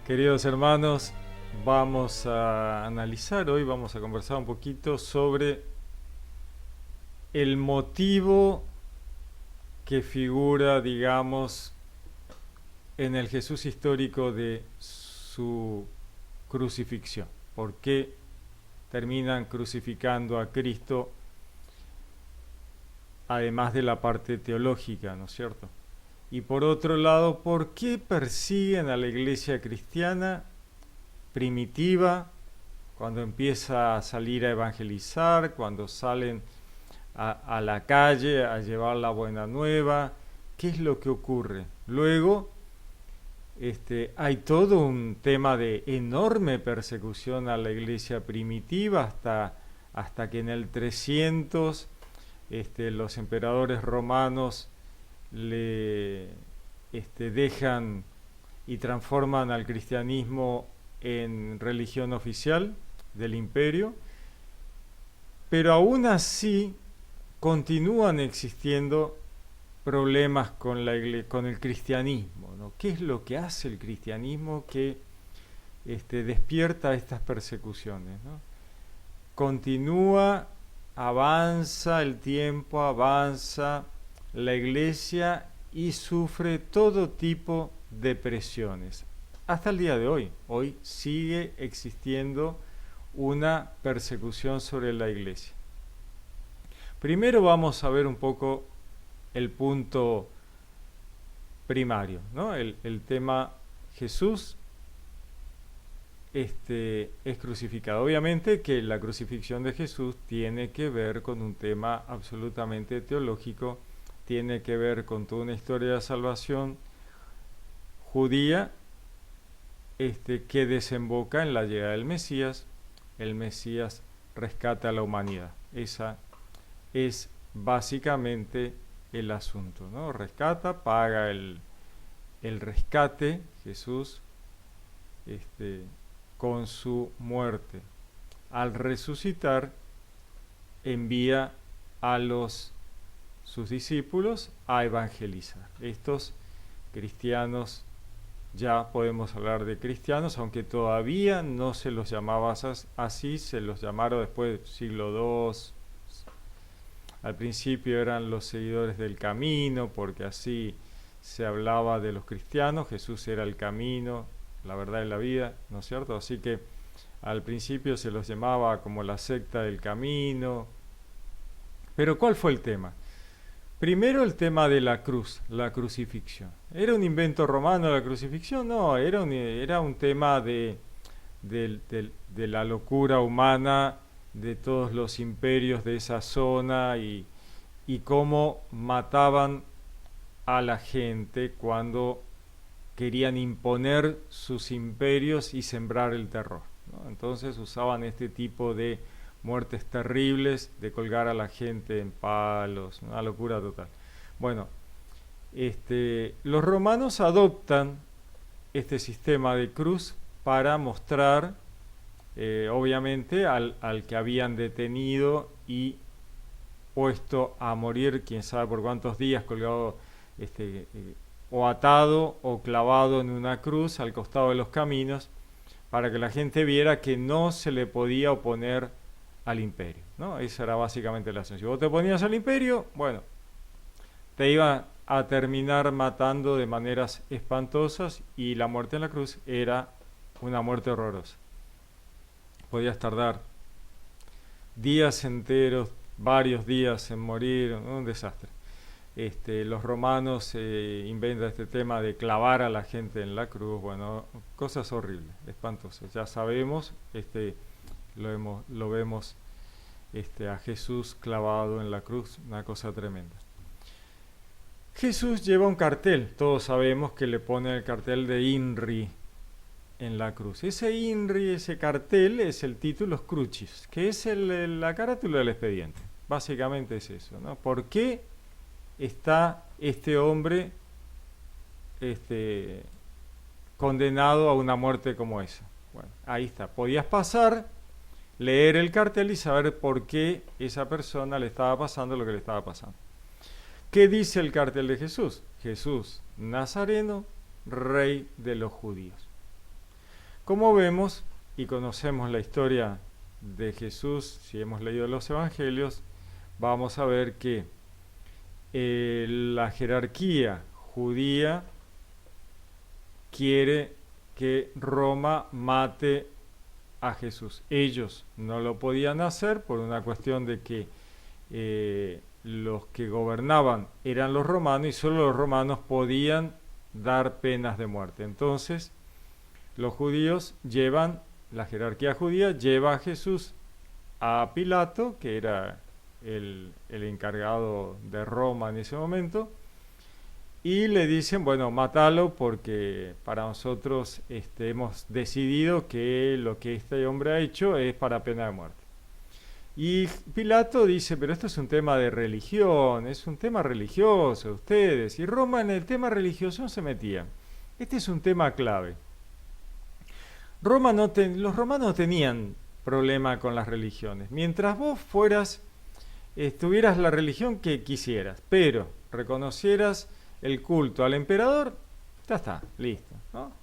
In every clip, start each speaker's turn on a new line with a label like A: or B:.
A: Queridos hermanos, vamos a analizar hoy, vamos a conversar un poquito sobre el motivo que figura, digamos, en el Jesús histórico de su crucifixión. ¿Por qué terminan crucificando a Cristo, además de la parte teológica, ¿no es cierto? Y por otro lado, ¿por qué persiguen a la iglesia cristiana primitiva cuando empieza a salir a evangelizar, cuando salen a la calle a llevar la buena nueva? ¿Qué es lo que ocurre? Luego, hay todo un tema de enorme persecución a la iglesia primitiva hasta que en el 300 los emperadores romanos le dejan y transforman al cristianismo en religión oficial del imperio, pero aún así continúan existiendo problemas con el cristianismo, ¿no? ¿Qué es lo que hace el cristianismo que despierta estas persecuciones, ¿no? Continúa, avanza el tiempo, avanza la iglesia y sufre todo tipo de presiones. Hasta el día de hoy. Hoy sigue existiendo una persecución sobre la iglesia. Primero vamos a ver un poco el punto primario, ¿no? El tema Jesús es crucificado. Obviamente que la crucifixión de Jesús tiene que ver con un tema absolutamente teológico, tiene que ver con toda una historia de salvación judía que desemboca en la llegada del Mesías. El Mesías rescata a la humanidad. Esa es básicamente el asunto, ¿no? Rescata, paga el rescate, Jesús, con su muerte. Al resucitar, envía a sus discípulos a evangelizar. Estos cristianos, ya podemos hablar de cristianos, aunque todavía no se los llamaba así, se los llamaron después del siglo II. Al principio eran los seguidores del camino, porque así se hablaba de los cristianos. Jesús era el camino, la verdad y la vida, ¿no es cierto? Así que al principio se los llamaba como la secta del camino. Pero ¿cuál fue el tema? Primero el tema de la cruz, la crucifixión. ¿Era un invento romano la crucifixión? No, era un tema de la locura humana de todos los imperios de esa zona y cómo mataban a la gente cuando querían imponer sus imperios y sembrar el terror, ¿no? Entonces usaban este tipo de muertes terribles, de colgar a la gente en palos, una locura total. Bueno, los romanos adoptan este sistema de cruz para mostrar, obviamente, al que habían detenido y puesto a morir, quién sabe por cuántos días, colgado o atado o clavado en una cruz al costado de los caminos, para que la gente viera que no se le podía oponer al imperio, ¿no? Esa era básicamente la acción. Si vos te ponías al imperio, bueno, te iba a terminar matando de maneras espantosas, y la muerte en la cruz era una muerte horrorosa. Podías tardar días enteros, varios días en morir, un desastre. Los romanos inventan este tema de clavar a la gente en la cruz, bueno, cosas horribles, espantosas. Ya sabemos, lo vemos a Jesús clavado en la cruz, una cosa tremenda. Jesús lleva un cartel, todos sabemos que le pone el cartel de INRI en la cruz. Ese INRI, ese cartel, es el Titulus Crucis, que es la carátula del expediente. Básicamente es eso, ¿no? ¿Por qué está este hombre condenado a una muerte como esa? Bueno, ahí está. Podías pasar, leer el cartel y saber por qué esa persona le estaba pasando lo que le estaba pasando. ¿Qué dice el cartel de Jesús? Jesús Nazareno, Rey de los judíos. Como vemos y conocemos la historia de Jesús, si hemos leído los evangelios, vamos a ver que la jerarquía judía quiere que Roma mate a Jesús. Ellos no lo podían hacer por una cuestión de que los que gobernaban eran los romanos y solo los romanos podían dar penas de muerte. Entonces, los judíos la jerarquía judía lleva a Jesús a Pilato, que era el encargado de Roma en ese momento, y le dicen, bueno, mátalo porque para nosotros hemos decidido que lo que este hombre ha hecho es para pena de muerte. Y Pilato dice, pero esto es un tema de religión, es un tema religioso, ustedes. Y Roma en el tema religioso no se metía. Este es un tema clave. Los romanos no tenían problema con las religiones. Mientras vos tuvieras la religión que quisieras, pero reconocieras el culto al emperador, ya está, listo, ¿no?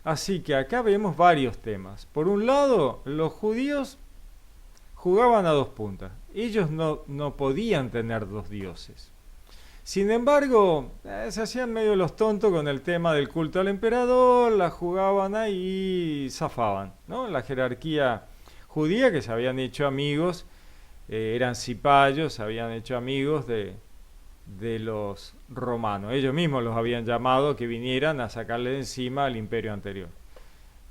A: Así que acá vemos varios temas. Por un lado, los judíos jugaban a dos puntas. Ellos no podían tener dos dioses. Sin embargo, se hacían medio los tontos con el tema del culto al emperador, la jugaban ahí y zafaban, ¿no? La jerarquía judía, que se habían hecho amigos, eran cipayos, se habían hecho amigos de los romanos. Ellos mismos los habían llamado que vinieran a sacarle de encima al imperio anterior.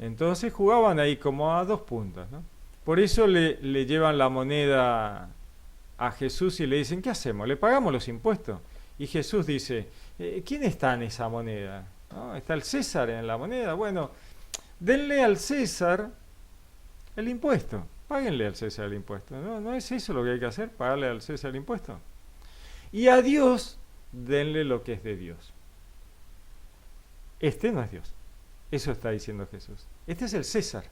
A: Entonces jugaban ahí como a dos puntas, ¿no? Por eso le llevan la moneda a Jesús y le dicen, ¿qué hacemos? ¿Le pagamos los impuestos? Y Jesús dice, ¿quién está en esa moneda? ¿No? ¿Está el César en la moneda? Bueno, denle al César el impuesto. Páguenle al César el impuesto. ¿No es eso lo que hay que hacer? ¿Pagarle al César el impuesto? Y a Dios, denle lo que es de Dios. Este no es Dios. Eso está diciendo Jesús. Este es el César.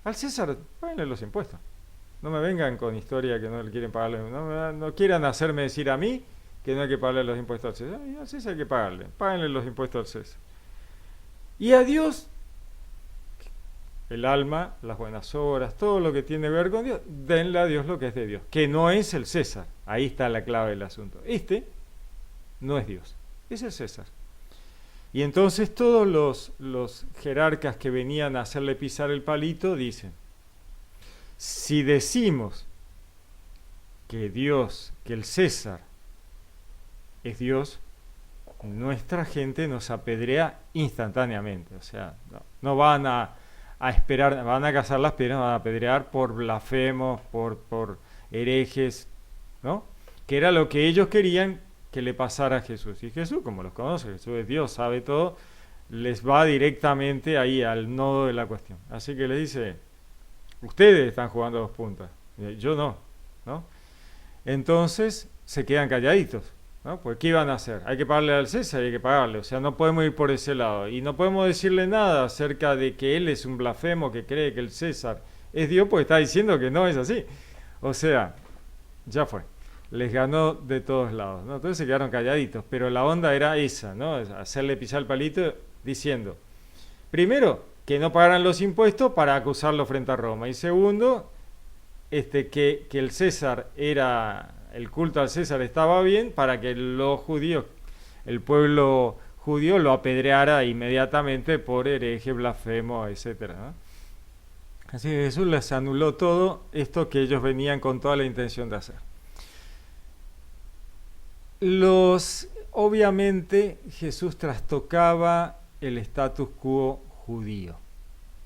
A: Al César, páguenle los impuestos. No me vengan con historia que no le quieren pagarle. No quieran hacerme decir a mí que no hay que pagarle los impuestos al César. Al César hay que pagarle. Páguenle los impuestos al César. Y a Dios, el alma, las buenas obras, todo lo que tiene que ver con Dios, denle a Dios lo que es de Dios, que no es el César. Ahí está la clave del asunto. Este no es Dios, es el César. Y entonces todos los jerarcas que venían a hacerle pisar el palito dicen, si decimos que el César es Dios, nuestra gente nos apedrea instantáneamente. O sea, no van a esperar, van a cazar las piedras, van a apedrear por blasfemos, por herejes, ¿no? Que era lo que ellos querían que le pasara a Jesús. Y Jesús, como los conoce, Jesús es Dios, sabe todo, les va directamente ahí al nodo de la cuestión. Así que les dice, ustedes están jugando a dos puntas, yo ¿no? Entonces se quedan calladitos, ¿no? Pues ¿qué iban a hacer? Hay que pagarle al César, hay que pagarle, o sea, no podemos ir por ese lado. Y no podemos decirle nada acerca de que él es un blasfemo que cree que el César es Dios, porque está diciendo que no es así. O sea, ya fue. Les ganó de todos lados, ¿no? Entonces se quedaron calladitos, pero la onda era esa, ¿no? Hacerle pisar el palito diciendo, primero, que no pagaran los impuestos para acusarlo frente a Roma, y segundo, que el César el culto al César estaba bien para que los judíos, el pueblo judío lo apedreara inmediatamente por hereje, blasfemo, etcétera, ¿no? Así que Jesús les anuló todo esto que ellos venían con toda la intención de hacer. Obviamente Jesús trastocaba el status quo judío.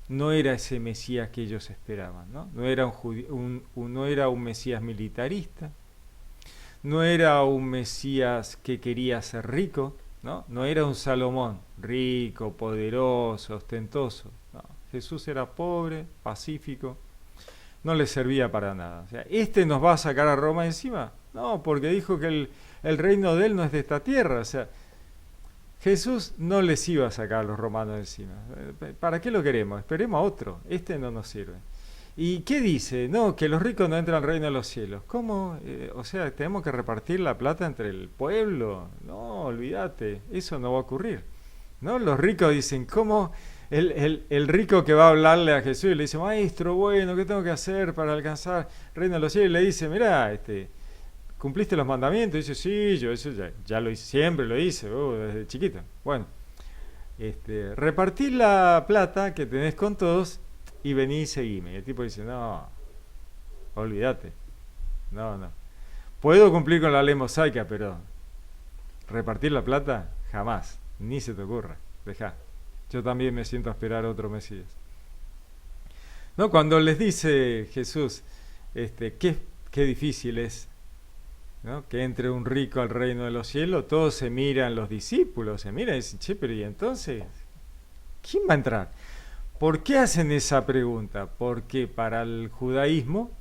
A: No era ese Mesías que ellos esperaban, ¿no? No era no era un Mesías militarista, no era un Mesías que quería ser rico, ¿no? No era un Salomón, rico, poderoso, ostentoso. No. Jesús era pobre, pacífico, no le servía para nada. O sea, ¿nos va a sacar a Roma encima? No, porque dijo que el reino de él no es de esta tierra. O sea, Jesús no les iba a sacar a los romanos encima. ¿Para qué lo queremos? Esperemos a otro. No nos sirve. ¿Y qué dice? No, que los ricos no entran al reino de los cielos. ¿Cómo? O sea, ¿tenemos que repartir la plata entre el pueblo? No, olvídate, eso no va a ocurrir, ¿no? Los ricos dicen, ¿cómo el rico que va a hablarle a Jesús y le dice, maestro, bueno, ¿qué tengo que hacer para alcanzar el reino de los cielos? Y le dice, mirá, ¿cumpliste los mandamientos? Y dice, sí, yo eso ya lo hice, siempre lo hice, desde chiquito. Bueno, repartí la plata que tenés con todos y vení y seguime. Y el tipo dice, no, olvídate, no. Puedo cumplir con la ley mosaica, pero repartir la plata, jamás, ni se te ocurra, dejá. Yo también me siento a esperar otro Mesías. ¿No? Cuando les dice Jesús, qué difícil es, ¿no?, que entre un rico al reino de los cielos, todos se miran, los discípulos se miran y dicen, che, pero ¿y entonces quién va a entrar? ¿Por qué hacen esa pregunta? Porque para el judaísmo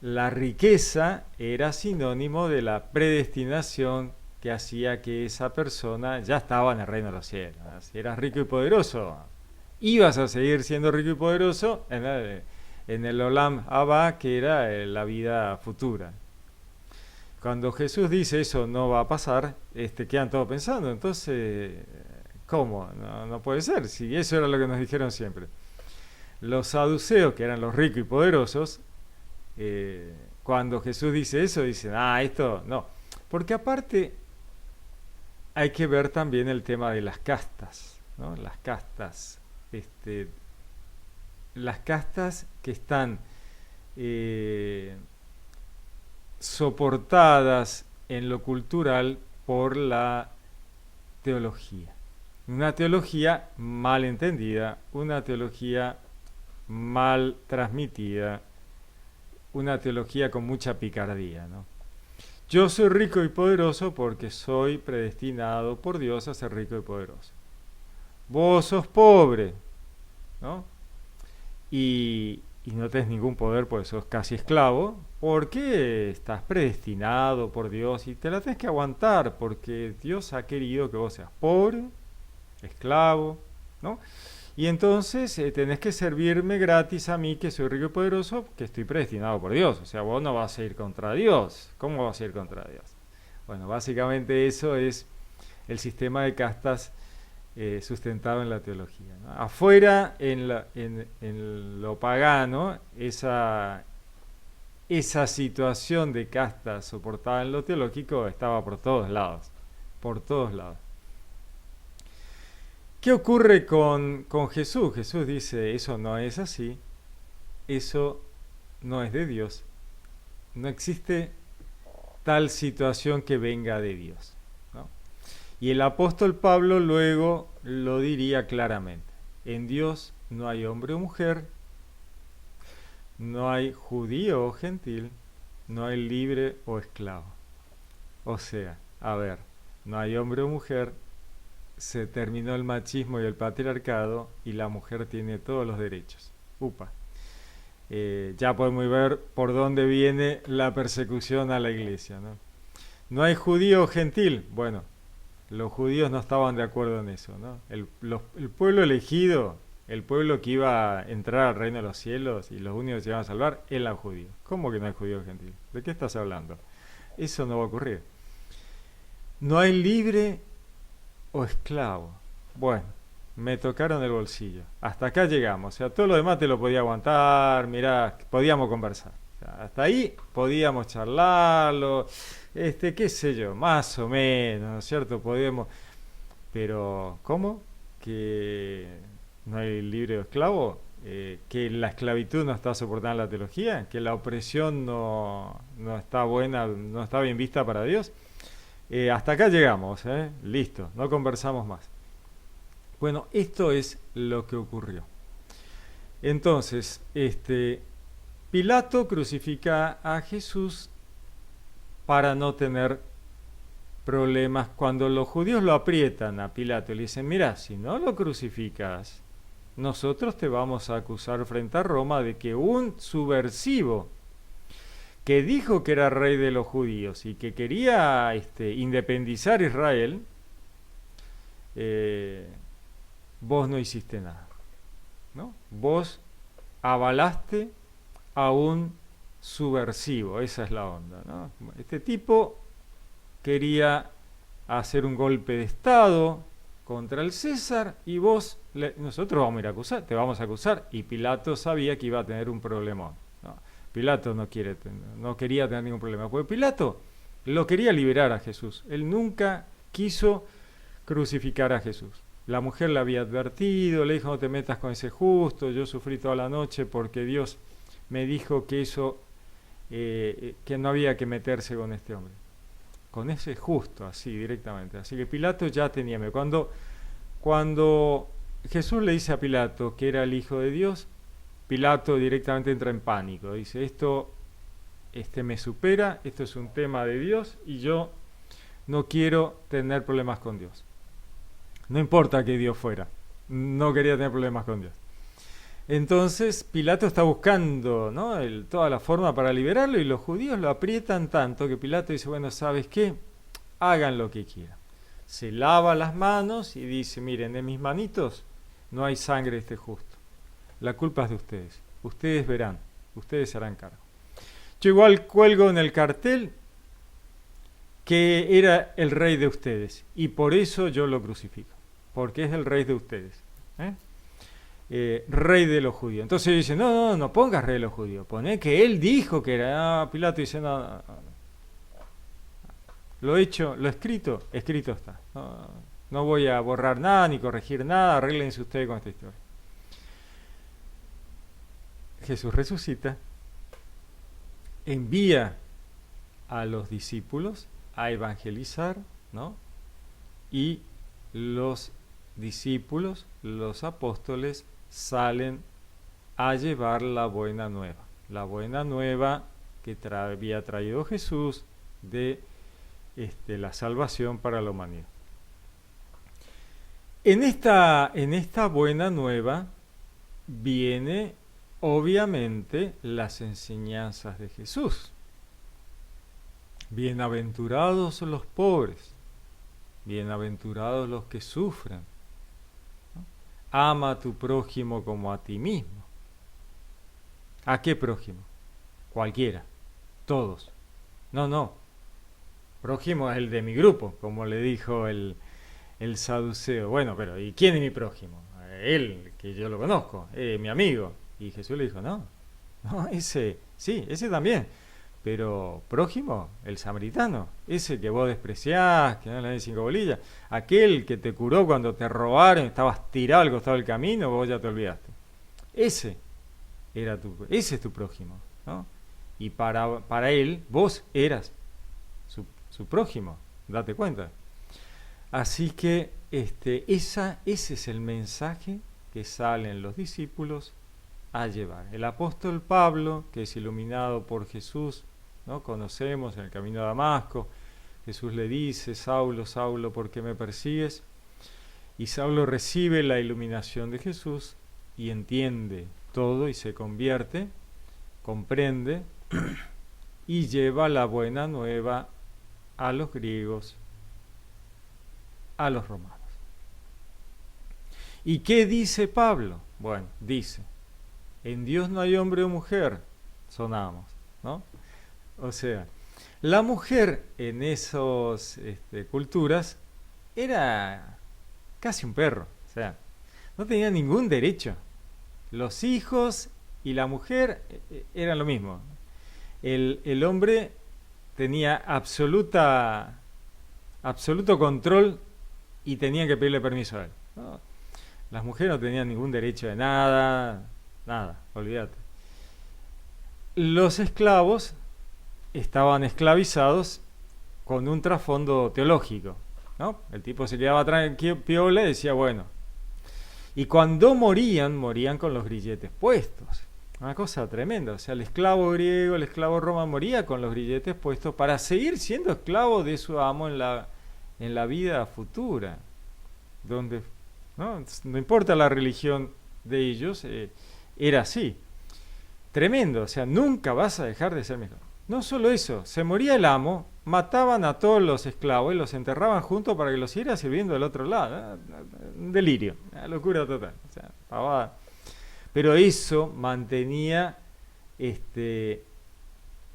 A: la riqueza era sinónimo de la predestinación que hacía que esa persona ya estaba en el reino de los cielos. Si eras rico y poderoso, ibas a seguir siendo rico y poderoso en el Olam Abba, que era la vida futura. Cuando Jesús dice eso no va a pasar, quedan todos pensando, entonces, ¿cómo? No puede ser, si eso era lo que nos dijeron siempre. Los saduceos, que eran los ricos y poderosos, cuando Jesús dice eso, dicen, esto no. Porque aparte hay que ver también el tema de las castas, ¿no? Las castas que están soportadas en lo cultural por la teología. Una teología mal entendida, una teología mal transmitida, una teología con mucha picardía, ¿no? Yo soy rico y poderoso porque soy predestinado por Dios a ser rico y poderoso. Vos sos pobre, ¿no? Y no tenés ningún poder porque sos casi esclavo, porque estás predestinado por Dios y te la tenés que aguantar porque Dios ha querido que vos seas pobre, esclavo, ¿no? Y entonces tenés que servirme gratis a mí, que soy rico y poderoso, que estoy predestinado por Dios. O sea, vos no vas a ir contra Dios. ¿Cómo vas a ir contra Dios? Bueno, básicamente eso es el sistema de castas sustentado en la teología, ¿no? Afuera, en lo pagano, esa situación de castas soportada en lo teológico estaba por todos lados. Por todos lados. ¿Qué ocurre con Jesús? Jesús dice, eso no es así, eso no es de Dios, no existe tal situación que venga de Dios, ¿no? Y el apóstol Pablo luego lo diría claramente, en Dios no hay hombre o mujer, no hay judío o gentil, no hay libre o esclavo. O sea, a ver, no hay hombre o mujer, se terminó el machismo y el patriarcado y la mujer tiene todos los derechos. Upa. Ya podemos ver por dónde viene la persecución a la iglesia, ¿no? No hay judío o gentil. Bueno, los judíos no estaban de acuerdo en eso, ¿no? El pueblo elegido, el pueblo que iba a entrar al reino de los cielos y los únicos que se iban a salvar, eran judíos. ¿Cómo que no hay judío o gentil? ¿De qué estás hablando? Eso no va a ocurrir. No hay libre o esclavo. Bueno, me tocaron el bolsillo. Hasta acá llegamos. O sea, todo lo demás te lo podía aguantar. Mirá, podíamos conversar. O sea, hasta ahí podíamos charlarlo. Qué sé yo, más o menos, ¿no es cierto? Podíamos. Pero, ¿cómo? ¿Que no hay libre o esclavo? ¿Que la esclavitud no está soportada en la teología? ¿Que la opresión no está buena, no está bien vista para Dios? Hasta acá llegamos, listo, no conversamos más. Bueno, esto es lo que ocurrió. Entonces, Pilato crucifica a Jesús para no tener problemas. Cuando los judíos lo aprietan a Pilato y le dicen, mira, si no lo crucificas, nosotros te vamos a acusar frente a Roma de que un subversivo que dijo que era rey de los judíos y que quería independizar Israel, vos no hiciste nada, ¿no? Vos avalaste a un subversivo, esa es la onda, ¿no? Este tipo quería hacer un golpe de Estado, contra el César y vos, nosotros vamos a ir a acusar, te vamos a acusar. Y Pilato sabía que iba a tener un problemón. No, Pilato no quería tener ningún problema, porque Pilato lo quería liberar a Jesús. Él nunca quiso crucificar a Jesús. La mujer le había advertido, le dijo: no te metas con ese justo, yo sufrí toda la noche porque Dios me dijo que eso, que no había que meterse con este hombre, con ese justo, así directamente. Así que Pilato ya tenía miedo. Cuando Jesús le dice a Pilato que era el Hijo de Dios, Pilato directamente entra en pánico. Dice: esto me supera, esto es un tema de Dios y yo no quiero tener problemas con Dios. No importa que Dios fuera, no quería tener problemas con Dios. Entonces Pilato está buscando, ¿no?, toda la forma para liberarlo, y los judíos lo aprietan tanto que Pilato dice: bueno, ¿sabes qué? Hagan lo que quieran. Se lava las manos y dice: miren, en mis manitos no hay sangre de este justo. La culpa es de ustedes. Ustedes verán, ustedes se harán cargo. Yo igual cuelgo en el cartel que era el rey de ustedes, y por eso yo lo crucifico, porque es el rey de ustedes, rey de los judíos. Entonces dice: no pongas rey de los judíos, poné que él dijo que era. Pilato dice: no. Lo hecho, lo escrito está. No voy a borrar nada ni corregir nada, arréglense ustedes con esta historia. Jesús resucita, envía a los discípulos a evangelizar, ¿no? Y los discípulos, los apóstoles, salen a llevar la buena nueva que había traído Jesús de la salvación para la humanidad. En esta buena nueva viene obviamente las enseñanzas de Jesús. Bienaventurados los pobres, bienaventurados los que sufren, ¿no? Ama a tu prójimo como a ti mismo. ¿A qué prójimo? Cualquiera, todos. No. Prójimo es el de mi grupo, como le dijo el saduceo. Bueno, pero ¿y quién es mi prójimo? Él, que yo lo conozco, mi amigo. Y Jesús le dijo: no, ese también. Pero prójimo, el samaritano, ese que vos despreciás, que no le das 5 bolillas, aquel que te curó cuando te robaron, estabas tirado al costado del camino, vos ya te olvidaste. Ese es tu prójimo, ¿no? Y para él, vos eras su prójimo, date cuenta. Así que ese es el mensaje que salen los discípulos a llevar. El apóstol Pablo, que es iluminado por Jesús, ¿no? Conocemos en el camino a Damasco, Jesús le dice: Saulo, Saulo, ¿por qué me persigues? Y Saulo recibe la iluminación de Jesús y entiende todo y se convierte, comprende y lleva la buena nueva a los griegos, a los romanos. ¿Y qué dice Pablo? Bueno, dice: en Dios no hay hombre o mujer, sonamos, ¿no? O sea, la mujer en esas culturas era casi un perro, o sea, no tenía ningún derecho. Los hijos y la mujer eran lo mismo. El hombre tenía absoluto control y tenían que pedirle permiso a él, ¿no? Las mujeres no tenían ningún derecho de nada, olvídate. Los esclavos estaban esclavizados con un trasfondo teológico, ¿no? El tipo se quedaba piola y decía: bueno. Y cuando morían con los grilletes puestos. Una cosa tremenda. O sea, el esclavo griego, el esclavo romano moría con los grilletes puestos para seguir siendo esclavo de su amo en la vida futura. Donde, no importa la religión de ellos, era así. Tremendo. O sea, nunca vas a dejar de ser mi esclavo. No solo eso, se moría el amo, mataban a todos los esclavos y los enterraban juntos para que los siguiera sirviendo del otro lado. Un delirio, una locura total. O sea, pavada. Pero eso mantenía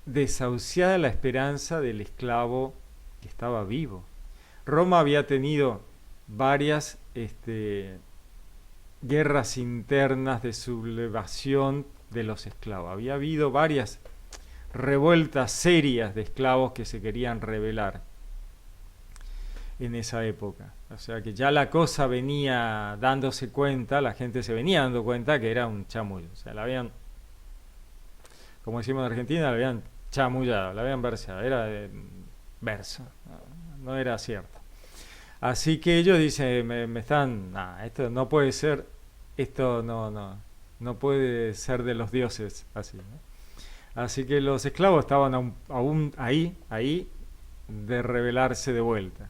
A: desahuciada la esperanza del esclavo que estaba vivo. Roma había tenido varias guerras internas de sublevación de los esclavos. Había habido varias revueltas serias de esclavos que se querían rebelar en esa época. O sea que ya la cosa venía dándose cuenta, la gente se venía dando cuenta que era un chamullo. O sea, la habían, como decimos en Argentina, la habían chamullado, la habían versado, era verso, no era cierto. Así que ellos dicen, me están, nah, esto no puede ser, esto no puede ser de los dioses así, ¿no? Así que los esclavos estaban aún ahí de rebelarse de vuelta.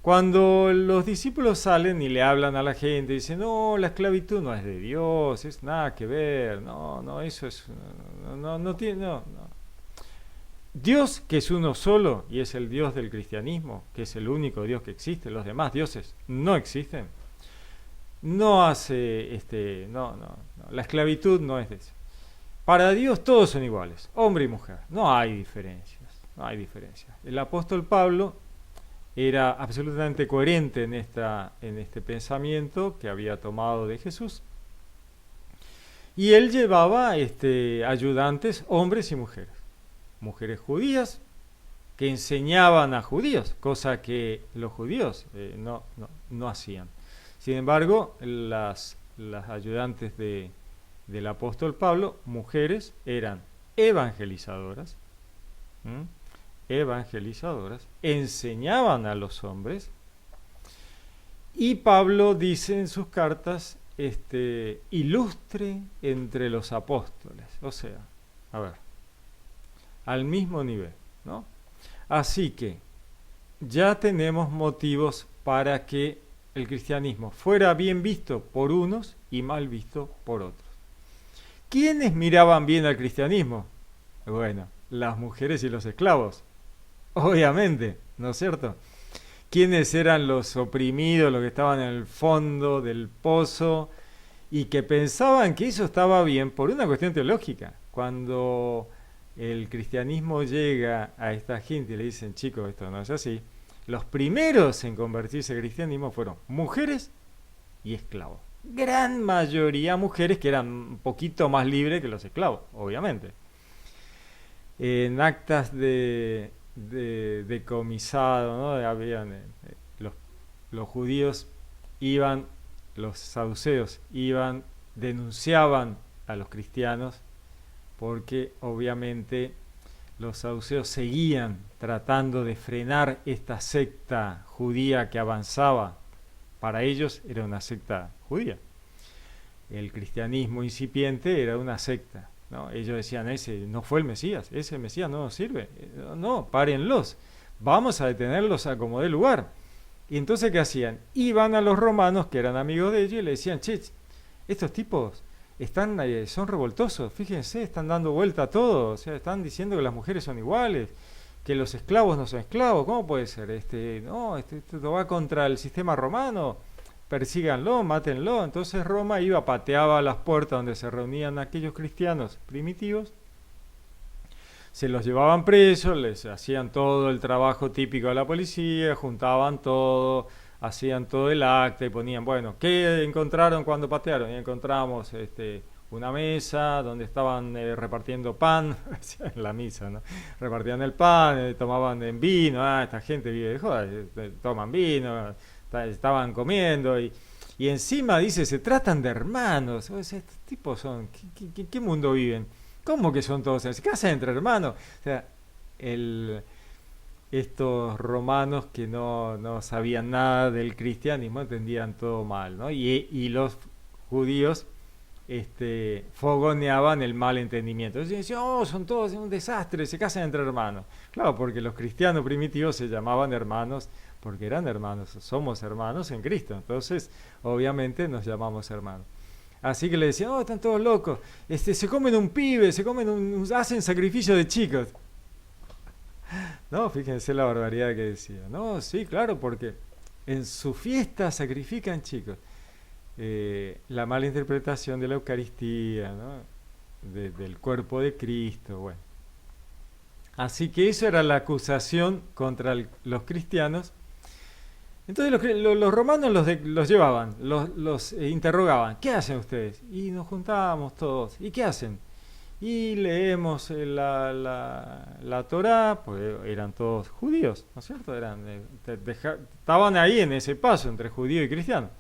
A: Cuando los discípulos salen y le hablan a la gente, dicen, no, la esclavitud no es de Dios, es nada que ver, no, eso es, no tiene, no. Dios, que es uno solo y es el Dios del cristianismo, que es el único Dios que existe, los demás dioses no existen, no hace, la esclavitud no es de eso. Para Dios todos son iguales, hombre y mujer, no hay diferencias, no hay diferencias. El apóstol Pablo era absolutamente coherente en este pensamiento que había tomado de Jesús. Y él llevaba ayudantes, hombres y mujeres. Mujeres judías que enseñaban a judíos, cosa que los judíos no hacían. Sin embargo, las ayudantes del apóstol Pablo, mujeres, eran evangelizadoras, enseñaban a los hombres, y Pablo dice en sus cartas, ilustre entre los apóstoles, o sea, a ver, al mismo nivel, ¿no? Así que ya tenemos motivos para que el cristianismo fuera bien visto por unos y mal visto por otros. ¿Quiénes miraban bien al cristianismo? Bueno, las mujeres y los esclavos, obviamente, ¿no es cierto? ¿Quiénes eran los oprimidos, los que estaban en el fondo del pozo y que pensaban que eso estaba bien por una cuestión teológica? Cuando el cristianismo llega a esta gente y le dicen, chicos, esto no es así, los primeros en convertirse al cristianismo fueron mujeres y esclavos. Gran mayoría mujeres que eran un poquito más libres que los esclavos, obviamente. En actas de decomisado, ¿no? Habían, los judíos iban, los saduceos iban, denunciaban a los cristianos porque obviamente los saduceos seguían tratando de frenar esta secta judía que avanzaba. Para ellos era una secta judía. El cristianismo incipiente era una secta, ¿no? Ellos decían, ese no fue el Mesías, ese Mesías no nos sirve. No, párenlos, vamos a detenerlos a como dé lugar. Y entonces, ¿qué hacían? Iban a los romanos, que eran amigos de ellos, y le decían, che, estos tipos son revoltosos, fíjense, están dando vuelta a todo, o sea, están diciendo que las mujeres son iguales, que los esclavos no son esclavos, ¿cómo puede ser? Esto va contra el sistema romano, persíganlo, mátenlo. Entonces Roma iba, pateaba las puertas donde se reunían aquellos cristianos primitivos, se los llevaban presos, les hacían todo el trabajo típico de la policía, juntaban todo, hacían todo el acta y ponían, bueno, ¿qué encontraron cuando patearon? Y encontramos una mesa donde estaban repartiendo pan, en la misa, ¿no? Repartían el pan, tomaban en vino, esta gente vive de joda, toman vino, estaban comiendo y encima dice, se tratan de hermanos. O sea, estos tipos son, ¿qué mundo viven? ¿Cómo que son todos? ¿Se casan entre hermanos? O sea, estos romanos que no sabían nada del cristianismo entendían todo mal, ¿no? Y los judíos fogoneaban el mal entendimiento. Entonces decían, son todos un desastre, se casan entre hermanos. Claro, porque los cristianos primitivos se llamaban hermanos porque eran hermanos, somos hermanos en Cristo, entonces obviamente nos llamamos hermanos. Así que le decían, están todos locos, se comen un pibe, hacen sacrificio de chicos. No, fíjense la barbaridad que decía. No, sí, claro, porque en su fiesta sacrifican chicos. La mala interpretación de la Eucaristía, ¿no? Del cuerpo de Cristo, bueno. Así que eso era la acusación contra los cristianos. Entonces los romanos los llevaban, los interrogaban. ¿Qué hacen ustedes? Y nos juntábamos todos. ¿Y qué hacen? Y leemos la Torá, pues eran todos judíos, ¿no es cierto? Estaban ahí en ese paso entre judío y cristiano.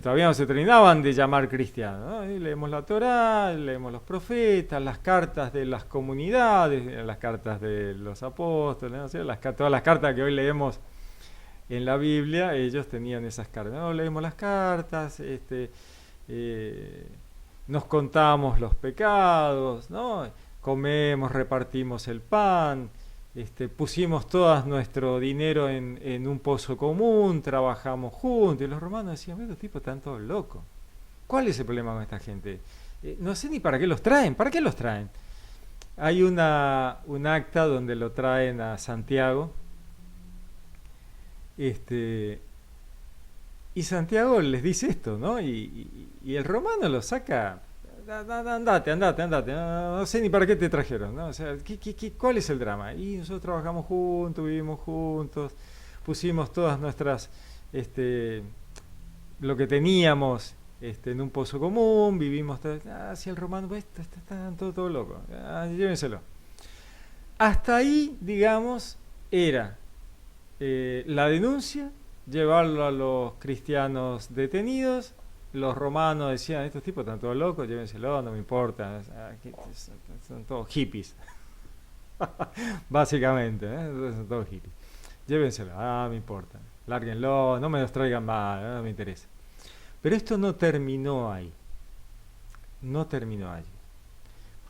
A: Todavía no se terminaban de llamar cristianos, ¿no? Y leemos la Torá, leemos los profetas, las cartas de las comunidades, las cartas de los apóstoles, ¿no? O sea, todas las cartas que hoy leemos en la Biblia, ellos tenían esas cartas. No, leemos las cartas, nos contamos los pecados, ¿no? Comemos, repartimos el pan, pusimos todo nuestro dinero en un pozo común, trabajamos juntos. Y los romanos decían, estos tipos están todos locos. ¿Cuál es el problema con esta gente? No sé ni para qué los traen. ¿Para qué los traen? Hay un acta donde lo traen a Santiago. Y Santiago les dice esto, ¿no? Y el romano lo saca. Andate, no sé ni para qué te trajeron, ¿no? O sea, ¿cuál es el drama? Y nosotros trabajamos juntos, vivimos juntos, pusimos todas nuestras, lo que teníamos, en un pozo común, vivimos todo. Si el romano, pues, están todo loco, llévenselo. Hasta ahí, digamos, era la denuncia, llevarlo a los cristianos detenidos. Los romanos decían, estos tipos están todos locos, llévenselo, no me importa, son todos hippies. Básicamente, son todos hippies. Llévenselo, me importa, lárguenlo, no me los traigan más, no me interesa. Pero esto no terminó ahí. No terminó allí.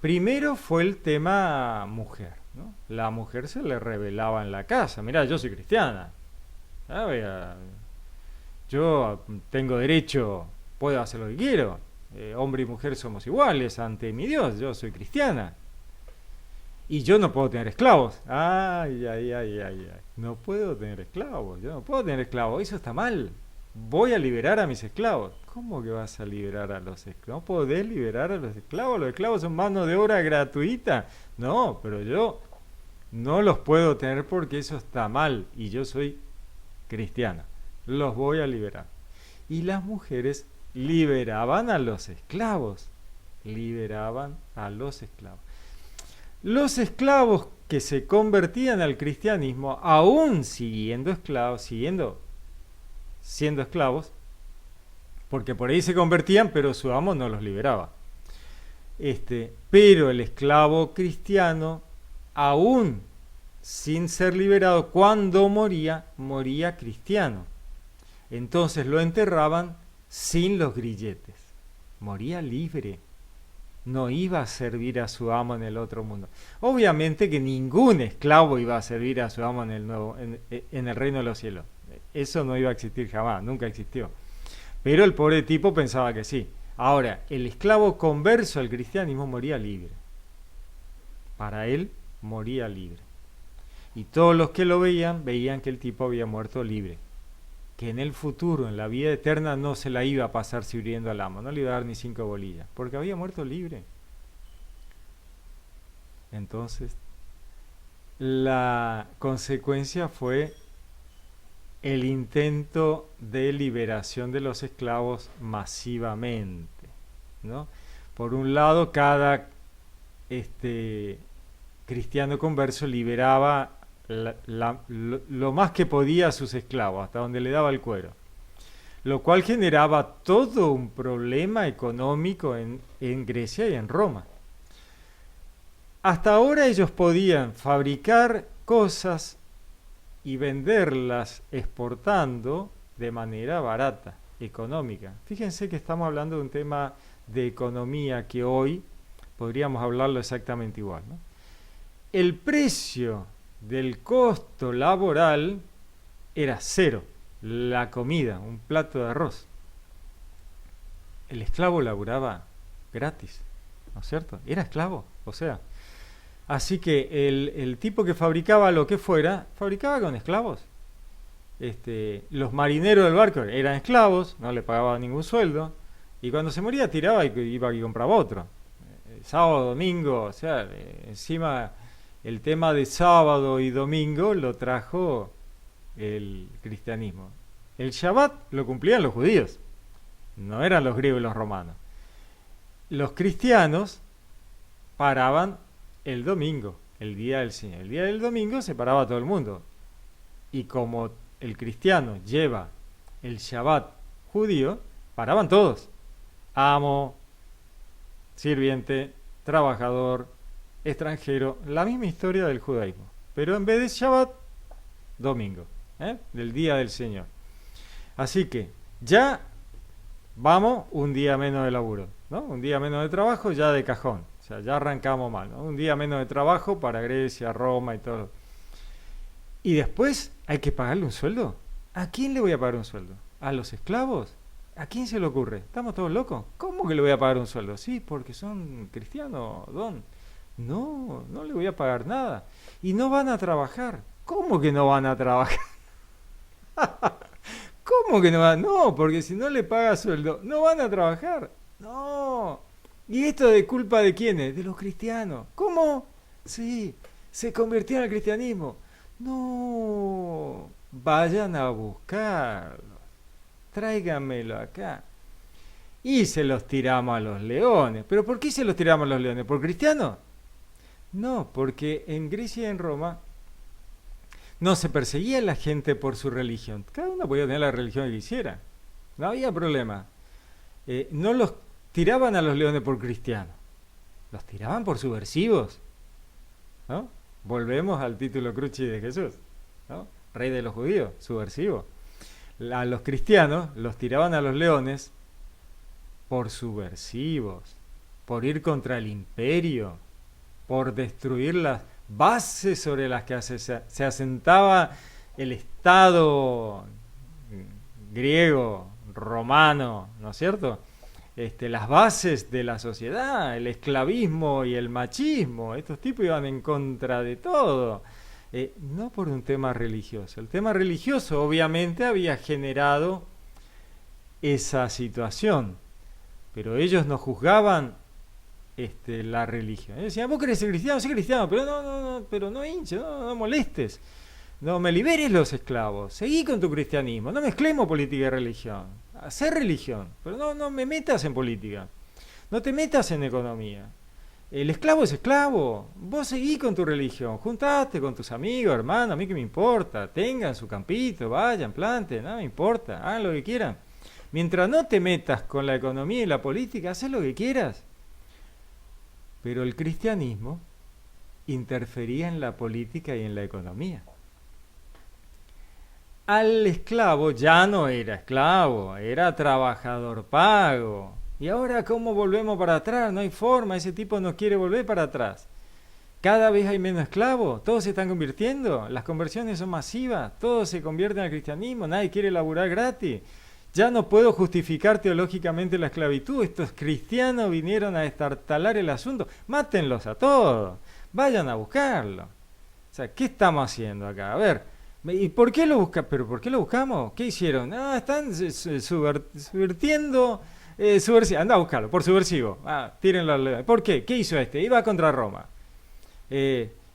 A: Primero fue el tema mujer, ¿no? La mujer se le revelaba en la casa. Mirá, yo soy cristiana. Yo tengo derecho, puedo hacer lo que quiero. Hombre y mujer somos iguales ante mi Dios. Yo soy cristiana. Y yo no puedo tener esclavos. Ay. No puedo tener esclavos. Yo no puedo tener esclavos. Eso está mal. Voy a liberar a mis esclavos. ¿Cómo que vas a liberar a los esclavos? ¿No podés liberar a los esclavos? Los esclavos son mano de obra gratuita. No, pero yo no los puedo tener porque eso está mal. Y yo soy cristiana. Los voy a liberar. Y las mujeres liberaban a los esclavos. Liberaban a los esclavos. Los esclavos que se convertían al cristianismo, aún siendo siendo esclavos, porque por ahí se convertían, pero su amo no los liberaba. Pero el esclavo cristiano, aún sin ser liberado, cuando moría cristiano. Entonces lo enterraban sin los grilletes. Moría libre. No iba a servir a su amo en el otro mundo. Obviamente que ningún esclavo iba a servir a su amo en el reino de los cielos. Eso no iba a existir jamás, nunca existió. Pero el pobre tipo pensaba que sí. Ahora, el esclavo converso al cristianismo moría libre. Para él, moría libre. Y todos los que lo veían que el tipo había muerto libre. Que en el futuro, en la vida eterna, no se la iba a pasar sirviendo al amo, no le iba a dar ni 5 bolillas, porque había muerto libre. Entonces, la consecuencia fue el intento de liberación de los esclavos masivamente, ¿no? Por un lado, cada cristiano converso liberaba lo más que podía a sus esclavos, hasta donde le daba el cuero, lo cual generaba todo un problema económico en Grecia y en Roma. Hasta ahora ellos podían fabricar cosas y venderlas exportando de manera barata, económica. Fíjense que estamos hablando de un tema de economía que hoy podríamos hablarlo exactamente igual, ¿no? El precio del costo laboral era cero. La comida, un plato de arroz. El esclavo laburaba gratis, ¿no es cierto? Era esclavo, o sea. Así que el tipo que fabricaba lo que fuera, fabricaba con esclavos. Los marineros del barco eran esclavos, no le pagaban ningún sueldo, y cuando se moría tiraba y iba y compraba otro. Sábado, domingo, o sea, encima el tema de sábado y domingo lo trajo el cristianismo. El Shabbat lo cumplían los judíos, no eran los griegos y los romanos. Los cristianos paraban el domingo, el día del Señor. El día del domingo se paraba todo el mundo. Y como el cristiano lleva el Shabbat judío, paraban todos. Amo, sirviente, trabajador, extranjero, la misma historia del judaísmo. Pero en vez de Shabbat, domingo, del día del Señor. Así que ya vamos un día menos de laburo, ¿no? Un día menos de trabajo ya de cajón. O sea, ya arrancamos mal, ¿no? Un día menos de trabajo para Grecia, Roma y todo. Y después hay que pagarle un sueldo. ¿A quién le voy a pagar un sueldo? ¿A los esclavos? ¿A quién se le ocurre? ¿Estamos todos locos? ¿Cómo que le voy a pagar un sueldo? Sí, porque son cristianos, don. No, no le voy a pagar nada. Y no van a trabajar. ¿Cómo que no van a trabajar? ¿Cómo que no van? No, porque si no le paga sueldo, no van a trabajar. No. ¿Y esto de culpa de quiénes? De los cristianos. ¿Cómo? Sí, se convirtieron al cristianismo. No, vayan a buscarlo. Tráiganmelo acá. Y se los tiramos a los leones. ¿Pero por qué se los tiramos a los leones? ¿Por cristianos? No, porque en Grecia y en Roma no se perseguía a la gente por su religión. Cada uno podía tener la religión que quisiera. No había problema. No los tiraban a los leones por cristianos. Los tiraban por subversivos, ¿no? Volvemos al título cruci de Jesús, ¿no? Rey de los judíos, subversivo. A los cristianos los tiraban a los leones por subversivos, por ir contra el imperio, por destruir las bases sobre las que se asentaba el Estado griego, romano, ¿no es cierto? Las bases de la sociedad, el esclavismo y el machismo. Estos tipos iban en contra de todo. No por un tema religioso. El tema religioso obviamente había generado esa situación, pero ellos no juzgaban la religión. Ellos decían, vos querés ser cristiano, soy cristiano, pero pero no hinches, no molestes, no me liberes los esclavos, seguí con tu cristianismo, no mezclemos política y religión, hacer religión, pero no me metas en política, no te metas en economía. El esclavo es esclavo, vos seguí con tu religión, juntate con tus amigos, hermanos, a mí que me importa, tengan su campito, vayan, planten, no me importa, hagan lo que quieran. Mientras no te metas con la economía y la política, haz lo que quieras. Pero el cristianismo interfería en la política y en la economía. Al esclavo ya no era esclavo, era trabajador pago. Y ahora, ¿cómo volvemos para atrás? No hay forma, ese tipo no quiere volver para atrás. Cada vez hay menos esclavos, todos se están convirtiendo, las conversiones son masivas, todos se convierten al cristianismo, nadie quiere laburar gratis. Ya no puedo justificar teológicamente la esclavitud, estos cristianos vinieron a destartalar el asunto, mátenlos a todos, vayan a buscarlo. O sea, ¿qué estamos haciendo acá? A ver, ¿y por qué lo buscamos? ¿Pero por qué lo buscamos? ¿Qué hicieron? Están subvirtiendo, anda a buscarlo, por subversivo. Tírenlo al... ¿Por qué? ¿Qué hizo este? Iba contra Roma.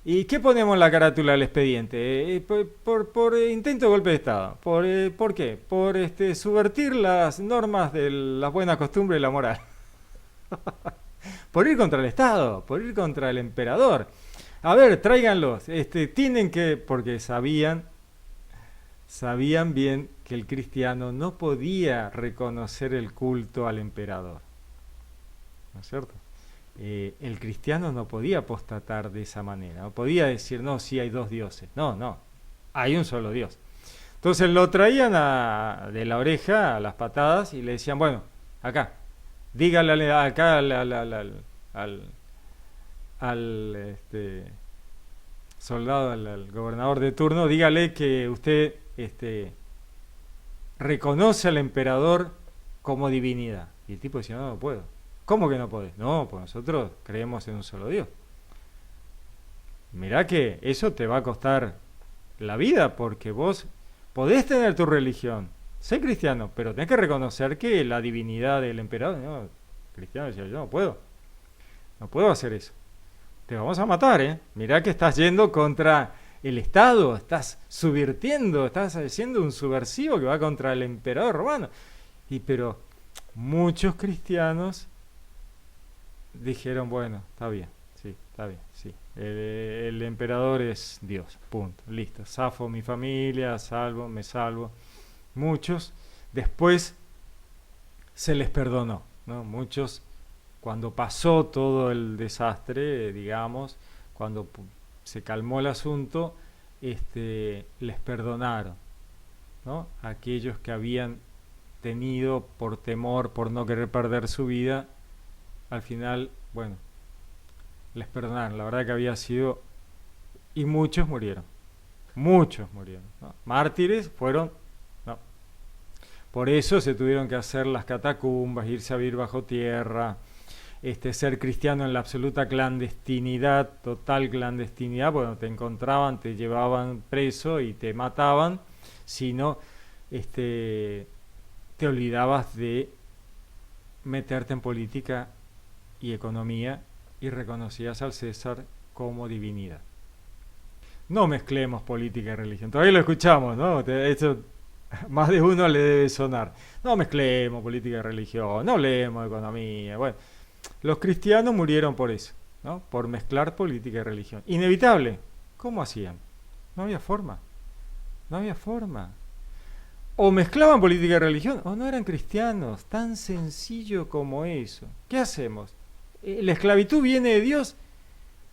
A: ¿Y qué ponemos en la carátula del expediente? Por intento de golpe de Estado. ¿Por qué? Por subvertir las normas de las buenas costumbres y la moral. Por ir contra el Estado, por ir contra el emperador. A ver, tráiganlos. Tienen que... Porque sabían bien que el cristiano no podía reconocer el culto al emperador. ¿No es cierto? El cristiano no podía apostatar de esa manera, no podía decir, no, sí hay dos dioses, no, hay un solo Dios. Entonces lo traían de la oreja a las patadas y le decían, bueno, acá, dígale acá al soldado, al gobernador de turno, dígale que usted reconoce al emperador como divinidad. Y el tipo decía, no puedo. ¿Cómo que no podés? No, pues nosotros creemos en un solo Dios. Mirá que eso te va a costar la vida, porque vos podés tener tu religión, ser cristiano, pero tenés que reconocer que la divinidad del emperador, no, cristiano decía, yo no puedo hacer eso. Te vamos a matar, ¿eh? Mirá que estás yendo contra el Estado, estás subvirtiendo, estás haciendo un subversivo que va contra el emperador romano. Pero muchos cristianos dijeron, bueno, está bien, sí, está bien, sí. El emperador es Dios, punto, listo. Zafo mi familia, salvo, me salvo. Muchos después se les perdonó, ¿no? Muchos, cuando pasó todo el desastre, digamos, cuando se calmó el asunto, les perdonaron, ¿no? Aquellos que habían tenido por temor, por no querer perder su vida, al final, bueno, les perdonaron. La verdad que había sido... Y muchos murieron, ¿no? Mártires fueron... No. Por eso se tuvieron que hacer las catacumbas, irse a vivir bajo tierra, ser cristiano en la absoluta clandestinidad, total clandestinidad, porque te encontraban, te llevaban preso y te mataban, sino te olvidabas de meterte en política y economía y reconocías al César como divinidad. No mezclemos política y religión. Todavía lo escuchamos, ¿no? Esto más de uno le debe sonar. No mezclemos política y religión, no hablemos de economía. Bueno, los cristianos murieron por eso, ¿no? Por mezclar política y religión. Inevitable. ¿Cómo hacían? No había forma. No había forma. O mezclaban política y religión, o no eran cristianos. Tan sencillo como eso. ¿Qué hacemos? La esclavitud viene de Dios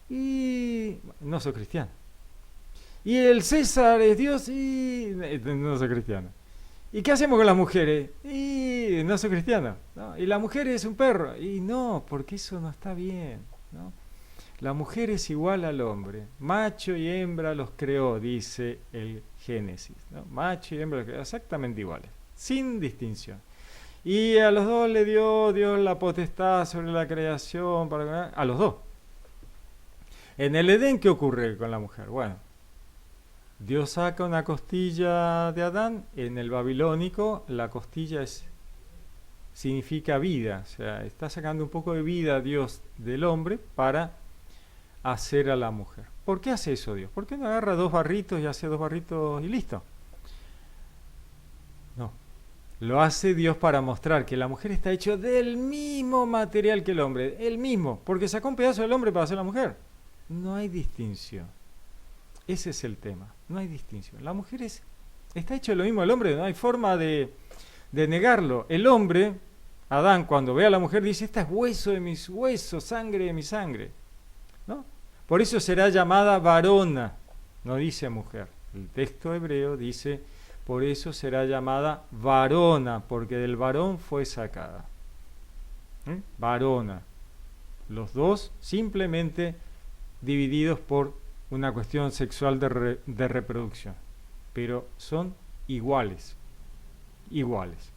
A: y no soy cristiano. Y el César es Dios y no soy cristiano. ¿Y qué hacemos con las mujeres? Y no soy cristiano, ¿no? Y la mujer es un perro. Y no, porque eso no está bien, ¿no? La mujer es igual al hombre. Macho y hembra los creó, dice el Génesis, ¿no? Macho y hembra los creó exactamente iguales, sin distinción. Y a los dos le dio Dios la potestad sobre la creación, a los dos. En el Edén, ¿qué ocurre con la mujer? Bueno, Dios saca una costilla de Adán. En el babilónico la costilla significa vida, o sea, está sacando un poco de vida Dios del hombre para hacer a la mujer. ¿Por qué hace eso Dios? ¿Por qué no agarra dos barritos y hace dos barritos y listo? No, lo hace Dios para mostrar que la mujer está hecha del mismo material que el hombre, el mismo, porque sacó un pedazo del hombre para hacer la mujer. No hay distinción. Ese es el tema, no hay distinción. La mujer está hecho lo mismo del hombre, no hay forma de negarlo. El hombre, Adán, cuando ve a la mujer dice, esta es hueso de mis huesos, sangre de mi sangre, ¿no? Por eso será llamada varona, no dice mujer. El texto hebreo dice, por eso será llamada varona, porque del varón fue sacada. Varona. Los dos simplemente divididos por una cuestión sexual de reproducción, pero son iguales, iguales.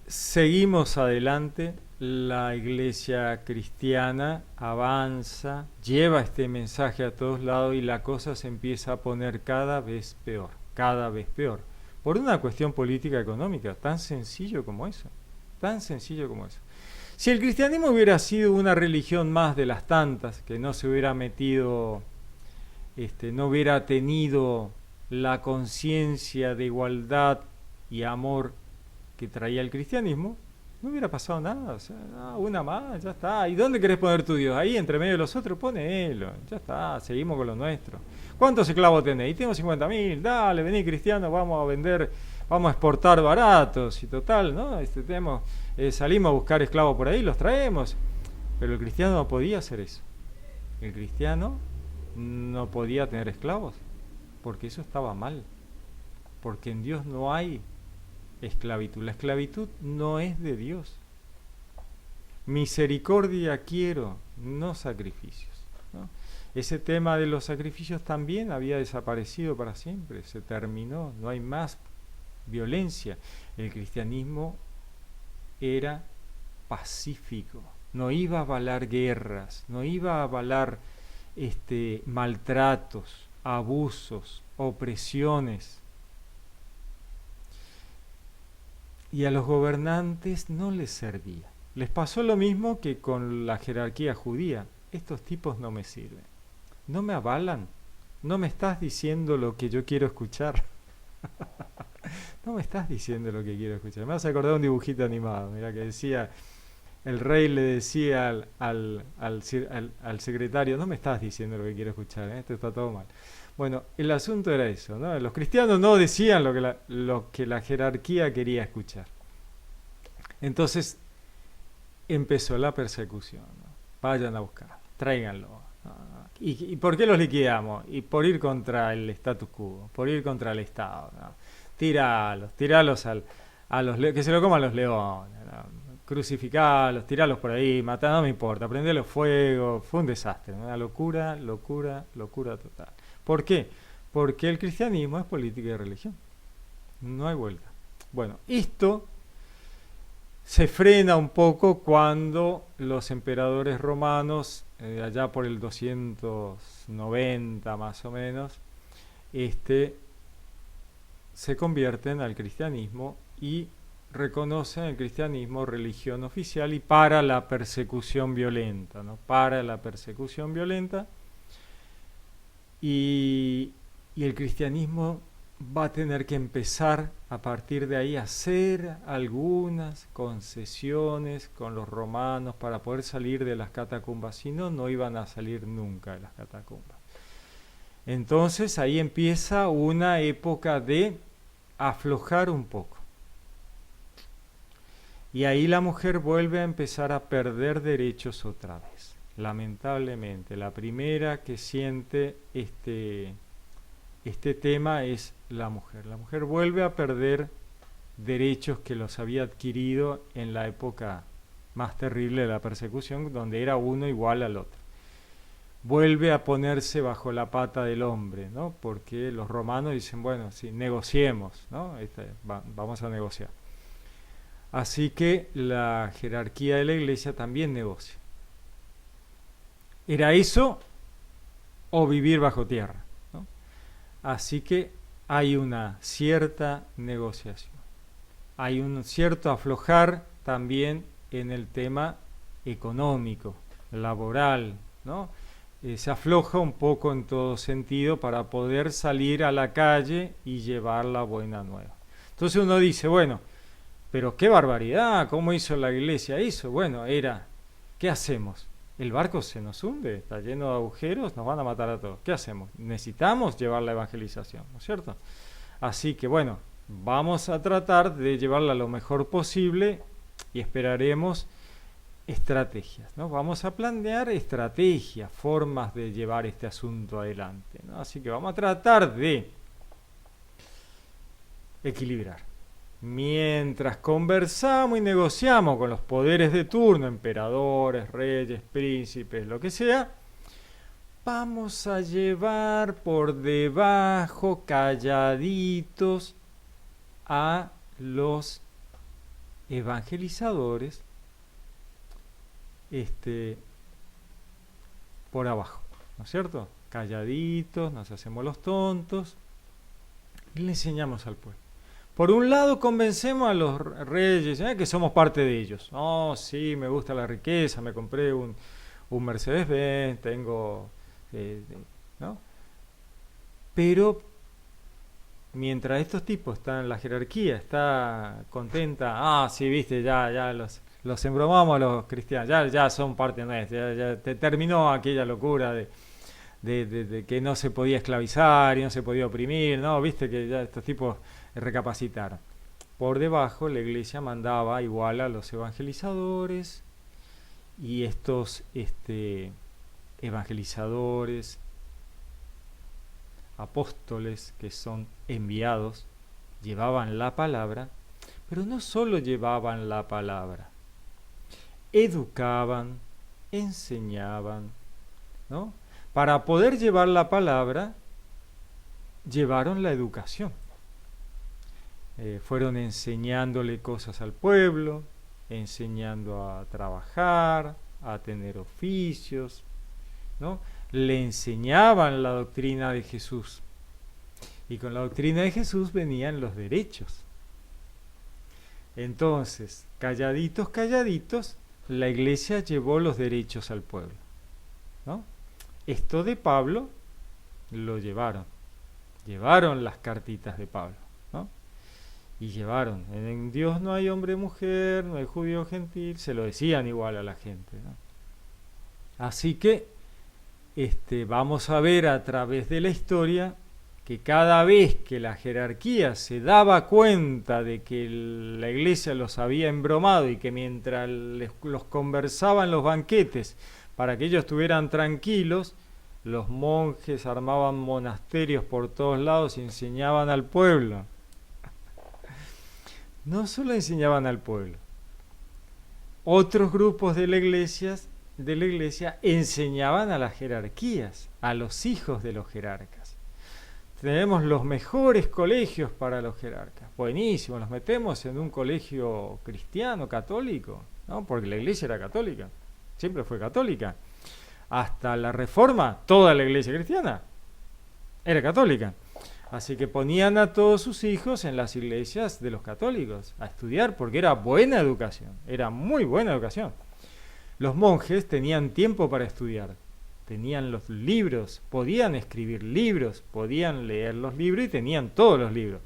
A: Seguimos adelante, la iglesia cristiana avanza, lleva este mensaje a todos lados y la cosa se empieza a poner cada vez peor, por una cuestión política económica, tan sencillo como eso, tan sencillo como eso. Si el cristianismo hubiera sido una religión más de las tantas, que no se hubiera metido, no hubiera tenido la conciencia de igualdad y amor que traía el cristianismo, no hubiera pasado nada. O sea, una más, ya está. ¿Y dónde querés poner tu Dios? Ahí, entre medio de los otros, ponelo. Ya está, seguimos con lo nuestro. ¿Cuántos esclavos tenés? Y tengo 50.000. Dale, vení cristiano, vamos a vender, vamos a exportar baratos. Y total, ¿no? Salimos a buscar esclavos por ahí, los traemos. Pero el cristiano no podía hacer eso. El cristiano no podía tener esclavos, porque eso estaba mal. Porque en Dios no hay esclavitud. La esclavitud no es de Dios. Misericordia quiero, no sacrificios, ¿no? Ese tema de los sacrificios también había desaparecido para siempre, se terminó, no hay más violencia. El cristianismo era pacífico, no iba a avalar guerras, no iba a avalar maltratos, abusos, opresiones. Y a los gobernantes no les servía. Les pasó lo mismo que con la jerarquía judía. estos tipos no me sirven, no me avalan, no me estás diciendo lo que yo quiero escuchar. No me estás diciendo lo que quiero escuchar. Me vas a acordar un dibujito animado, mira, que decía, el rey le decía al secretario, no me estás diciendo lo que quiero escuchar, esto está todo mal. Bueno, el asunto era eso, ¿no? Los cristianos no decían lo que la jerarquía quería escuchar. Entonces empezó la persecución, ¿no? Vayan a buscarlo, tráiganlo. ¿No? ¿Y por qué los liquidamos? Y por ir contra el status quo, por ir contra el Estado, ¿no? Tiralos a los que se lo coman los leones, ¿no? Crucificarlos, tirarlos por ahí, matar, no me importa, prenderlos fuego, fue un desastre, ¿no? Una locura, locura, locura total. ¿Por qué? Porque el cristianismo es política y religión, no hay vuelta. Bueno, esto se frena un poco cuando los emperadores romanos, allá por el 290 más o menos, se convierten al cristianismo y reconocen el cristianismo religión oficial y para la persecución violenta, ¿no? Para la persecución violenta y el cristianismo va a tener que empezar a partir de ahí a hacer algunas concesiones con los romanos para poder salir de las catacumbas, si no, no iban a salir nunca de las catacumbas. Entonces ahí empieza una época de aflojar un poco. Y ahí la mujer vuelve a empezar a perder derechos otra vez. Lamentablemente, la primera que siente este tema es la mujer. La mujer vuelve a perder derechos que los había adquirido en la época más terrible de la persecución, donde era uno igual al otro. Vuelve a ponerse bajo la pata del hombre, ¿no? Porque los romanos dicen, bueno, sí, negociemos, ¿no? Vamos a negociar. Así que la jerarquía de la iglesia también negocia. ¿Era eso o vivir bajo tierra? ¿No? Así que hay una cierta negociación. Hay un cierto aflojar también en el tema económico, laboral, ¿no? Se afloja un poco en todo sentido para poder salir a la calle y llevar la buena nueva. Entonces uno dice, bueno, pero qué barbaridad, ¿cómo hizo la iglesia eso? Bueno, ¿qué hacemos? El barco se nos hunde, está lleno de agujeros, nos van a matar a todos. ¿Qué hacemos? Necesitamos llevar la evangelización, ¿no es cierto? Así que bueno, vamos a tratar de llevarla lo mejor posible y esperaremos estrategias, ¿no? Vamos a planear estrategias, formas de llevar este asunto adelante, ¿no? Así que vamos a tratar de equilibrar. Mientras conversamos y negociamos con los poderes de turno, emperadores, reyes, príncipes, lo que sea, vamos a llevar por debajo, calladitos, a los evangelizadores por abajo, ¿no es cierto? Calladitos, nos hacemos los tontos y le enseñamos al pueblo. Por un lado convencemos a los reyes, que somos parte de ellos. Oh, sí, me gusta la riqueza, me compré un Mercedes-Benz, tengo... ¿no? Pero mientras estos tipos están, la jerarquía está contenta, sí, viste, ya los embromamos a los cristianos, ya son parte nuestra, ya terminó aquella locura de que no se podía esclavizar y no se podía oprimir, ¿no? Viste que ya estos tipos recapacitaron. Por debajo la iglesia mandaba igual a los evangelizadores y estos evangelizadores, apóstoles que son enviados, llevaban la palabra, pero no solo llevaban la palabra, educaban, enseñaban, ¿no? Para poder llevar la palabra, llevaron la educación. Fueron enseñándole cosas al pueblo, enseñando a trabajar, a tener oficios, ¿no? Le enseñaban la doctrina de Jesús. Y con la doctrina de Jesús venían los derechos. Entonces, calladitos, calladitos, la iglesia llevó los derechos al pueblo. ¿no? Esto de Pablo lo llevaron las cartitas de Pablo, ¿no? Y llevaron, en Dios no hay hombre o mujer, no hay judío o gentil, se lo decían igual a la gente, ¿no? Así que vamos a ver a través de la historia que cada vez que la jerarquía se daba cuenta de que la iglesia los había embromado y que mientras los conversaba en los banquetes para que ellos estuvieran tranquilos, los monjes armaban monasterios por todos lados y enseñaban al pueblo. No solo enseñaban al pueblo, otros grupos de la iglesia enseñaban a las jerarquías, a los hijos de los jerarcas. Tenemos los mejores colegios para los jerarcas, buenísimo, los metemos en un colegio cristiano, católico, ¿no? Porque la iglesia era católica, siempre fue católica. Hasta la Reforma, toda la iglesia cristiana era católica. Así que ponían a todos sus hijos en las iglesias de los católicos a estudiar porque era buena educación, era muy buena educación. Los monjes tenían tiempo para estudiar, tenían los libros, podían escribir libros, podían leer los libros y tenían todos los libros.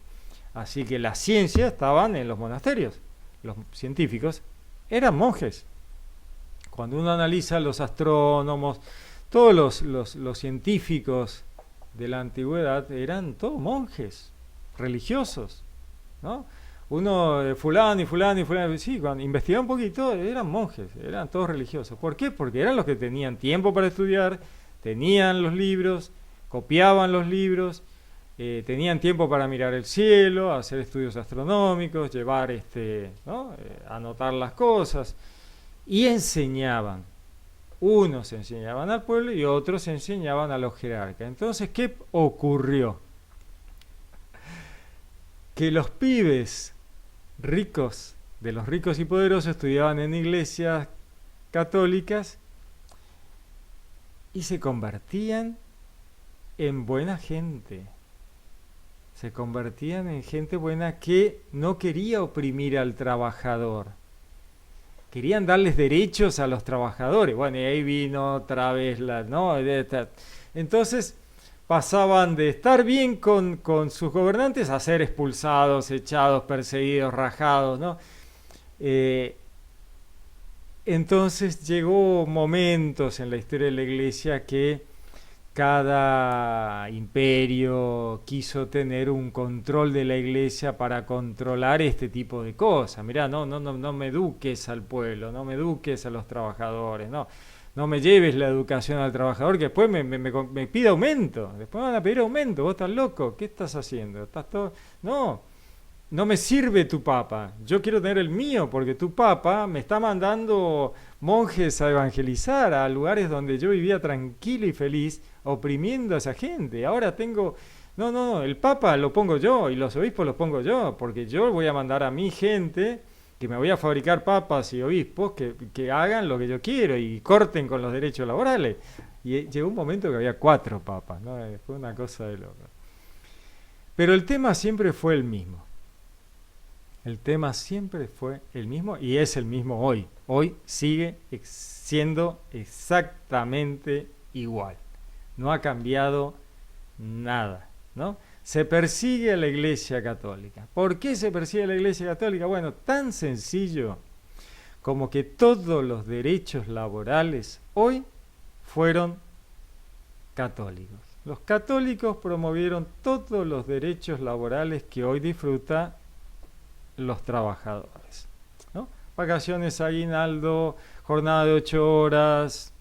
A: Así que la ciencia estaban en los monasterios. Los científicos eran monjes. Cuando uno analiza los astrónomos, todos los científicos de la antigüedad eran todos monjes religiosos, ¿no? Uno, fulano y fulano y fulano, sí, cuando investigaba un poquito, eran monjes, eran todos religiosos. ¿Por qué? Porque eran los que tenían tiempo para estudiar, tenían los libros, copiaban los libros, tenían tiempo para mirar el cielo, hacer estudios astronómicos, llevar, ¿no? Anotar las cosas, y enseñaban. Unos enseñaban al pueblo y otros enseñaban a los jerarcas. Entonces, ¿qué ocurrió? Que los pibes ricos, de los ricos y poderosos, estudiaban en iglesias católicas y se convertían en buena gente. Se convertían en gente buena que no quería oprimir al trabajador. Querían darles derechos a los trabajadores. Bueno, y ahí vino otra vez ¿no? Entonces pasaban de estar bien con sus gobernantes a ser expulsados, echados, perseguidos, rajados, ¿no? Entonces llegó momentos en la historia de la iglesia que cada imperio quiso tener un control de la iglesia para controlar este tipo de cosas. Mirá, no me eduques al pueblo, no me eduques a los trabajadores, no me lleves la educación al trabajador que después me pide aumento, después me van a pedir aumento, vos estás loco, ¿qué estás haciendo? ¿Estás todo? No me sirve tu papa, yo quiero tener el mío porque tu papa me está mandando monjes a evangelizar a lugares donde yo vivía tranquilo y feliz, oprimiendo a esa gente. Ahora tengo... No, el papa lo pongo yo y los obispos los pongo yo, porque yo voy a mandar a mi gente, que me voy a fabricar papas y obispos, que hagan lo que yo quiero y corten con los derechos laborales. Y llegó un momento que había 4 papas, ¿no? Fue una cosa de loco. Pero el tema siempre fue el mismo. El tema siempre fue el mismo y es el mismo hoy. Hoy sigue siendo exactamente igual. No ha cambiado nada, ¿no? Se persigue a la Iglesia Católica. ¿Por qué se persigue a la Iglesia Católica? Bueno, tan sencillo como que todos los derechos laborales hoy fueron católicos. Los católicos promovieron todos los derechos laborales que hoy disfrutan los trabajadores, ¿no? Vacaciones, aguinaldo, jornada de 8 horas,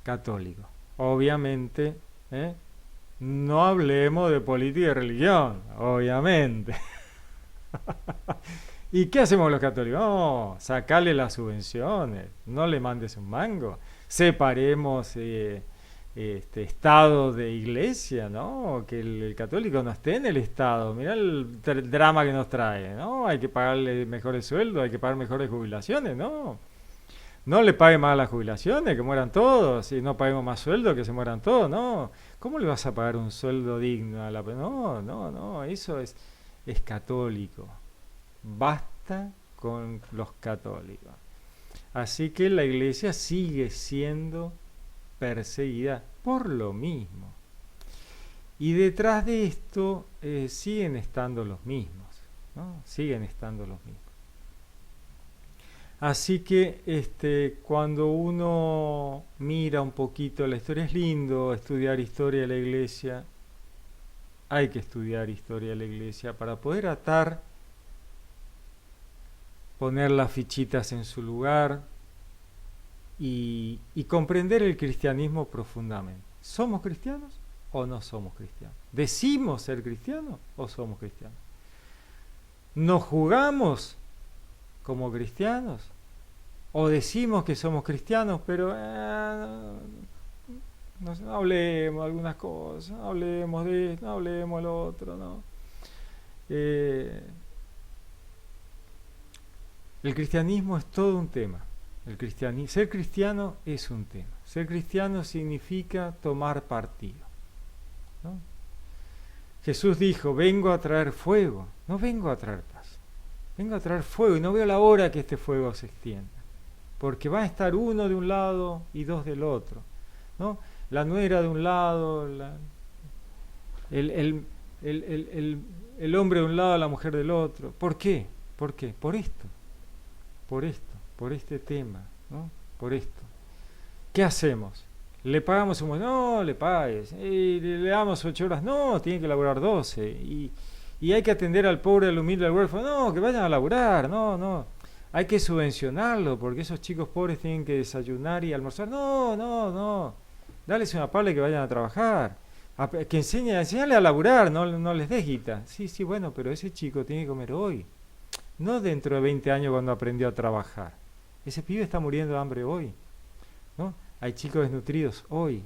A: católico. Obviamente, no hablemos de política y religión, obviamente. ¿Y qué hacemos los católicos? No, sacarle las subvenciones, no le mandes un mango, separemos Estado de iglesia, ¿no? Que el católico no esté en el Estado. Mirá el drama que nos trae, ¿no? Hay que pagarle mejores sueldos, hay que pagar mejores jubilaciones, ¿no? No le pague más las jubilaciones, que mueran todos, y no paguemos más sueldo, que se mueran todos, ¿no? ¿Cómo le vas a pagar un sueldo digno a la... No, eso es católico. Basta con los católicos. Así que la iglesia sigue siendo perseguida por lo mismo. Y detrás de esto siguen estando los mismos, ¿no? Siguen estando los mismos. Así que cuando uno mira un poquito la historia, es lindo estudiar historia de la iglesia. Hay que estudiar historia de la iglesia para poder atar, poner las fichitas en su lugar y comprender el cristianismo profundamente. ¿Somos cristianos o no somos cristianos? ¿Decimos ser cristianos o somos cristianos? ¿Nos jugamos como cristianos? ¿O decimos que somos cristianos, pero no hablemos algunas cosas, no hablemos de esto, no hablemos de lo otro, ¿no? El cristianismo es todo un tema. Ser cristiano es un tema. Ser cristiano significa tomar partido, ¿no? Jesús dijo, vengo a traer fuego, no vengo a traer paz. Vengo a traer fuego y no veo la hora que este fuego se extienda. Porque va a estar uno de un lado y dos del otro, ¿no? La nuera de un lado, el hombre de un lado, la mujer del otro. ¿Por qué? ¿Por qué? Por este tema, ¿no? Por esto. ¿Qué hacemos? ¿Le pagamos un... No, le pagues. ¿Le damos 8 horas? No, tiene que laburar 12. Y hay que atender al pobre, al humilde, al huérfano. No, que vayan a laburar. No. Hay que subvencionarlo porque esos chicos pobres tienen que desayunar y almorzar. No. Dales una pala y que vayan a trabajar. Que enseñale a laburar, no les des guita. Sí, bueno, pero ese chico tiene que comer hoy. No dentro de 20 años cuando aprendió a trabajar. Ese pibe está muriendo de hambre hoy, ¿no? Hay chicos desnutridos hoy.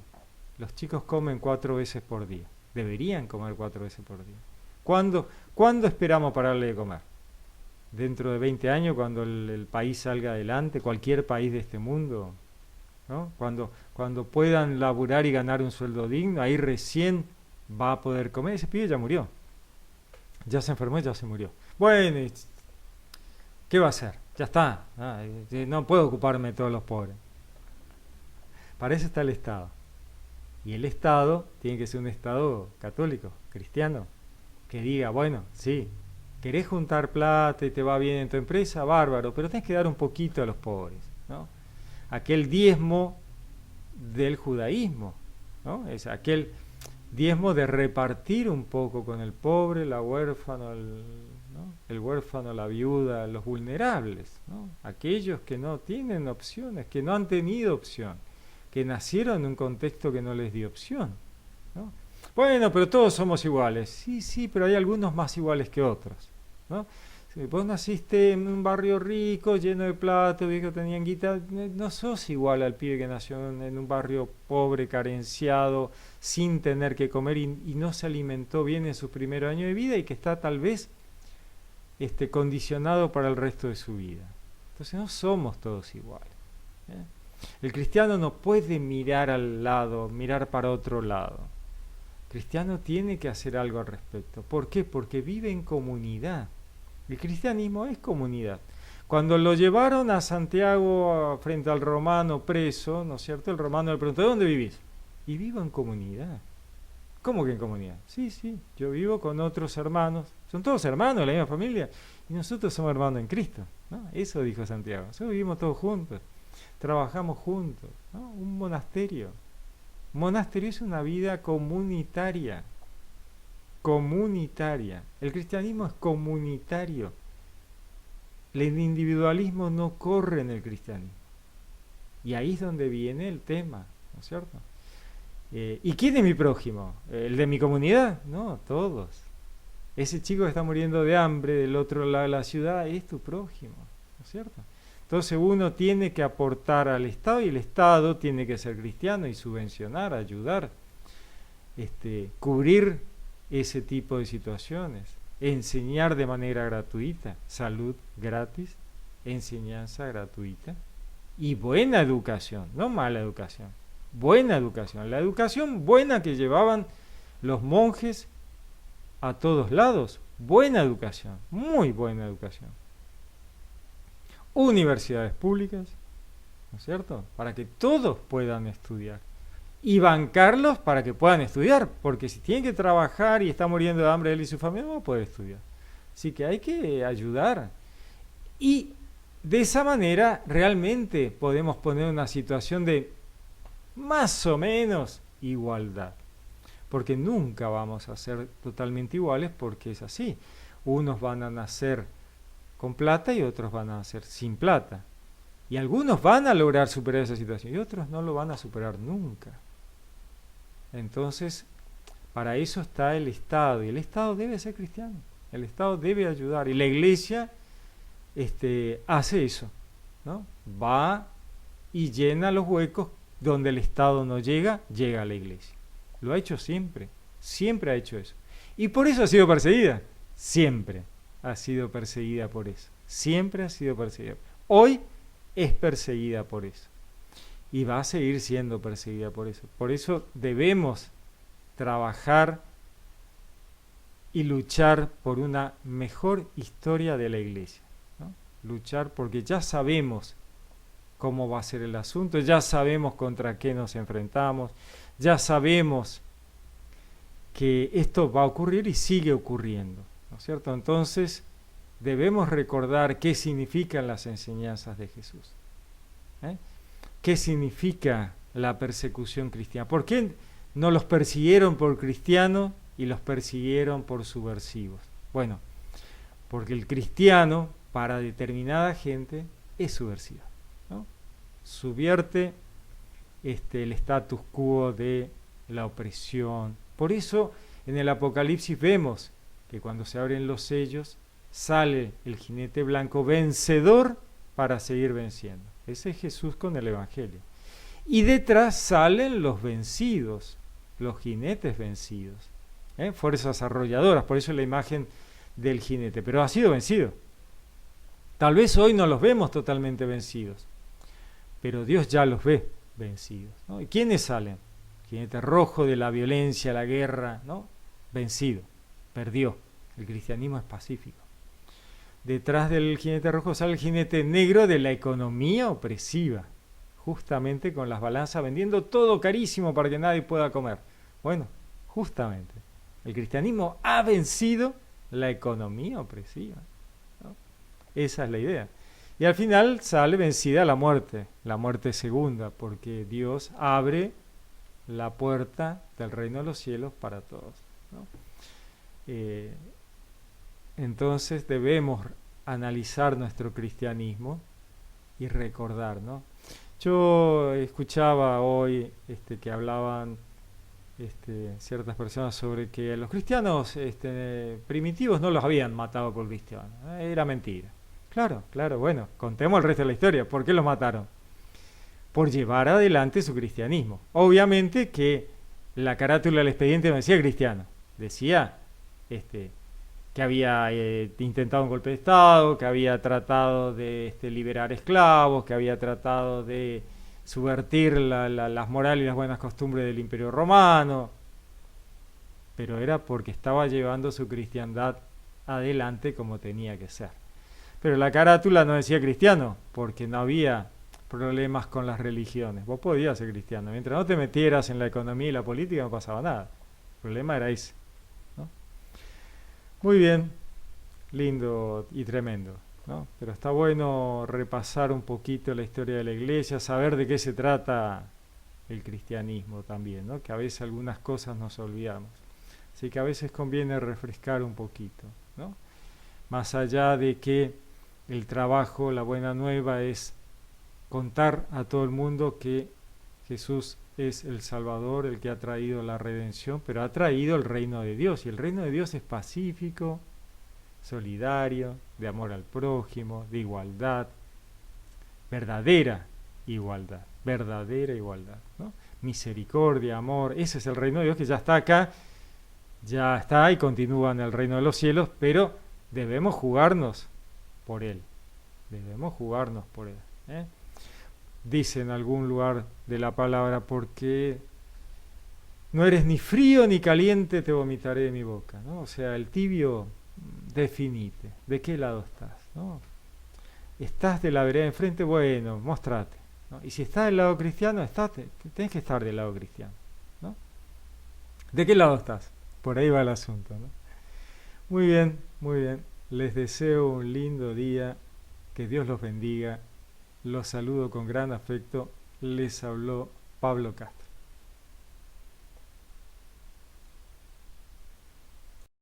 A: Los chicos comen 4 veces por día. Deberían comer 4 veces por día. ¿Cuándo esperamos pararle de comer? Dentro de 20 años, cuando el país salga adelante, cualquier país de este mundo, ¿no? Cuando puedan laburar y ganar un sueldo digno, ahí recién va a poder comer. Ese pibe ya murió. Ya se enfermó, ya se murió. Bueno, ¿qué va a hacer? Ya está. No puedo ocuparme de todos los pobres. Para eso está el Estado. Y el Estado tiene que ser un Estado católico, cristiano, que diga, bueno, sí, querés juntar plata y te va bien en tu empresa, bárbaro, pero tenés que dar un poquito a los pobres, ¿no? Aquel diezmo del judaísmo, ¿no? Es aquel diezmo de repartir un poco con el pobre, la huérfano, el huérfano, la viuda, los vulnerables, ¿no? Aquellos que no tienen opciones, que no han tenido opción, que nacieron en un contexto que no les dio opción, ¿no? Bueno, pero todos somos iguales. Sí, pero hay algunos más iguales que otros, ¿no? Si vos naciste en un barrio rico, lleno de plata, viejos tenían guita, no sos igual al pibe que nació en un barrio pobre, carenciado, sin tener que comer y no se alimentó bien en sus primeros años de vida y que está tal vez condicionado para el resto de su vida. Entonces no somos todos iguales, ¿eh? El cristiano no puede mirar al lado, mirar para otro lado. El cristiano tiene que hacer algo al respecto. ¿Por qué? Porque vive en comunidad. El cristianismo es comunidad. Cuando lo llevaron a Santiago frente al romano preso, ¿no es cierto? El romano le preguntó, ¿dónde vivís? Y vivo en comunidad. ¿Cómo que en comunidad? Sí, yo vivo con otros hermanos. Son todos hermanos de la misma familia. Y nosotros somos hermanos en Cristo, ¿no? Eso dijo Santiago. Nosotros vivimos todos juntos. Trabajamos juntos, ¿no? Un monasterio. Un monasterio es una vida comunitaria. Comunitaria. El cristianismo es comunitario. El individualismo no corre en el cristianismo. Y ahí es donde viene el tema, ¿no es cierto? ¿Y quién es mi prójimo? ¿El de mi comunidad? No, todos. Ese chico que está muriendo de hambre del otro lado de la ciudad es tu prójimo, ¿no es cierto? Entonces uno tiene que aportar al Estado y el Estado tiene que ser cristiano y subvencionar, ayudar, cubrir ese tipo de situaciones, enseñar de manera gratuita, salud gratis, enseñanza gratuita y buena educación, no mala educación, buena educación, la educación buena que llevaban los monjes a todos lados, buena educación, muy buena educación. Universidades públicas, ¿no es cierto? Para que todos puedan estudiar. Y bancarlos para que puedan estudiar, porque si tienen que trabajar y está muriendo de hambre él y su familia, no va a poder estudiar. Así que hay que ayudar. Y de esa manera realmente podemos poner una situación de más o menos igualdad. Porque nunca vamos a ser totalmente iguales porque es así. Unos van a nacer con plata y otros van a nacer sin plata. Y algunos van a lograr superar esa situación y otros no lo van a superar nunca. Entonces, para eso está el Estado, y el Estado debe ser cristiano, el Estado debe ayudar, y la Iglesia hace eso, ¿no? Va y llena los huecos donde el Estado no llega, llega a la Iglesia. Lo ha hecho siempre, siempre ha hecho eso. Y por eso ha sido perseguida, siempre ha sido perseguida por eso, siempre ha sido perseguida. Hoy es perseguida por eso. Y va a seguir siendo perseguida por eso. Por eso debemos trabajar y luchar por una mejor historia de la Iglesia, ¿no? Luchar porque ya sabemos cómo va a ser el asunto, ya sabemos contra qué nos enfrentamos, ya sabemos que esto va a ocurrir y sigue ocurriendo, ¿no es cierto? Entonces debemos recordar qué significan las enseñanzas de Jesús. ¿Qué significa la persecución cristiana? ¿Por qué no los persiguieron por cristianos y los persiguieron por subversivos? Bueno, porque el cristiano, para determinada gente, es subversivo, ¿no? Subvierte el status quo de la opresión. Por eso, en el Apocalipsis vemos que cuando se abren los sellos, sale el jinete blanco vencedor para seguir venciendo. Ese es Jesús con el Evangelio. Y detrás salen los vencidos, los jinetes vencidos, fuerzas arrolladoras, por eso la imagen del jinete, pero ha sido vencido. Tal vez hoy no los vemos totalmente vencidos, pero Dios ya los ve vencidos, ¿no? ¿Y quiénes salen? Jinete rojo de la violencia, la guerra, ¿no? Vencido, perdió. El cristianismo es pacífico. Detrás del jinete rojo sale el jinete negro de la economía opresiva, justamente con las balanzas vendiendo todo carísimo para que nadie pueda comer. Bueno, justamente, el cristianismo ha vencido la economía opresiva, ¿no? Esa es la idea. Y al final sale vencida la muerte segunda, porque Dios abre la puerta del reino de los cielos para todos, ¿no? Entonces debemos analizar nuestro cristianismo y recordar, ¿no? Yo escuchaba hoy que hablaban ciertas personas sobre que los cristianos primitivos no los habían matado por cristianos. Era mentira. Claro, bueno, contemos el resto de la historia. ¿Por qué los mataron? Por llevar adelante su cristianismo. Obviamente que la carátula del expediente no decía cristiano, decía que había intentado un golpe de Estado, que había tratado de liberar esclavos, que había tratado de subvertir las morales y las buenas costumbres del Imperio Romano, pero era porque estaba llevando su cristiandad adelante como tenía que ser. Pero la carátula no decía cristiano, porque no había problemas con las religiones. Vos podías ser cristiano, mientras no te metieras en la economía y la política no pasaba nada. El problema era ese, ¿no? Muy bien, lindo y tremendo, ¿no? Pero está bueno repasar un poquito la historia de la Iglesia, saber de qué se trata el cristianismo también, ¿no? Que a veces algunas cosas nos olvidamos. Así que a veces conviene refrescar un poquito, ¿no? Más allá de que el trabajo, la buena nueva es contar a todo el mundo que Jesús es el Salvador, el que ha traído la redención, pero ha traído el reino de Dios. Y el reino de Dios es pacífico, solidario, de amor al prójimo, de igualdad, verdadera igualdad, ¿no? Misericordia, amor. Ese es el reino de Dios que ya está acá, ya está y continúa en el reino de los cielos, pero debemos jugarnos por él. Dice en algún lugar de la palabra, porque no eres ni frío ni caliente, te vomitaré de mi boca, ¿no? O sea, el tibio, definite, ¿de qué lado estás, ¿no? ¿Estás de la vereda enfrente? Bueno, mostrate, ¿no? Y si estás del lado cristiano, tenés que estar del lado cristiano, ¿no? ¿De qué lado estás? Por ahí va el asunto, ¿no? Muy bien, muy bien. Les deseo un lindo día, que Dios los bendiga. Los saludo con gran afecto. Les habló Pablo Castro.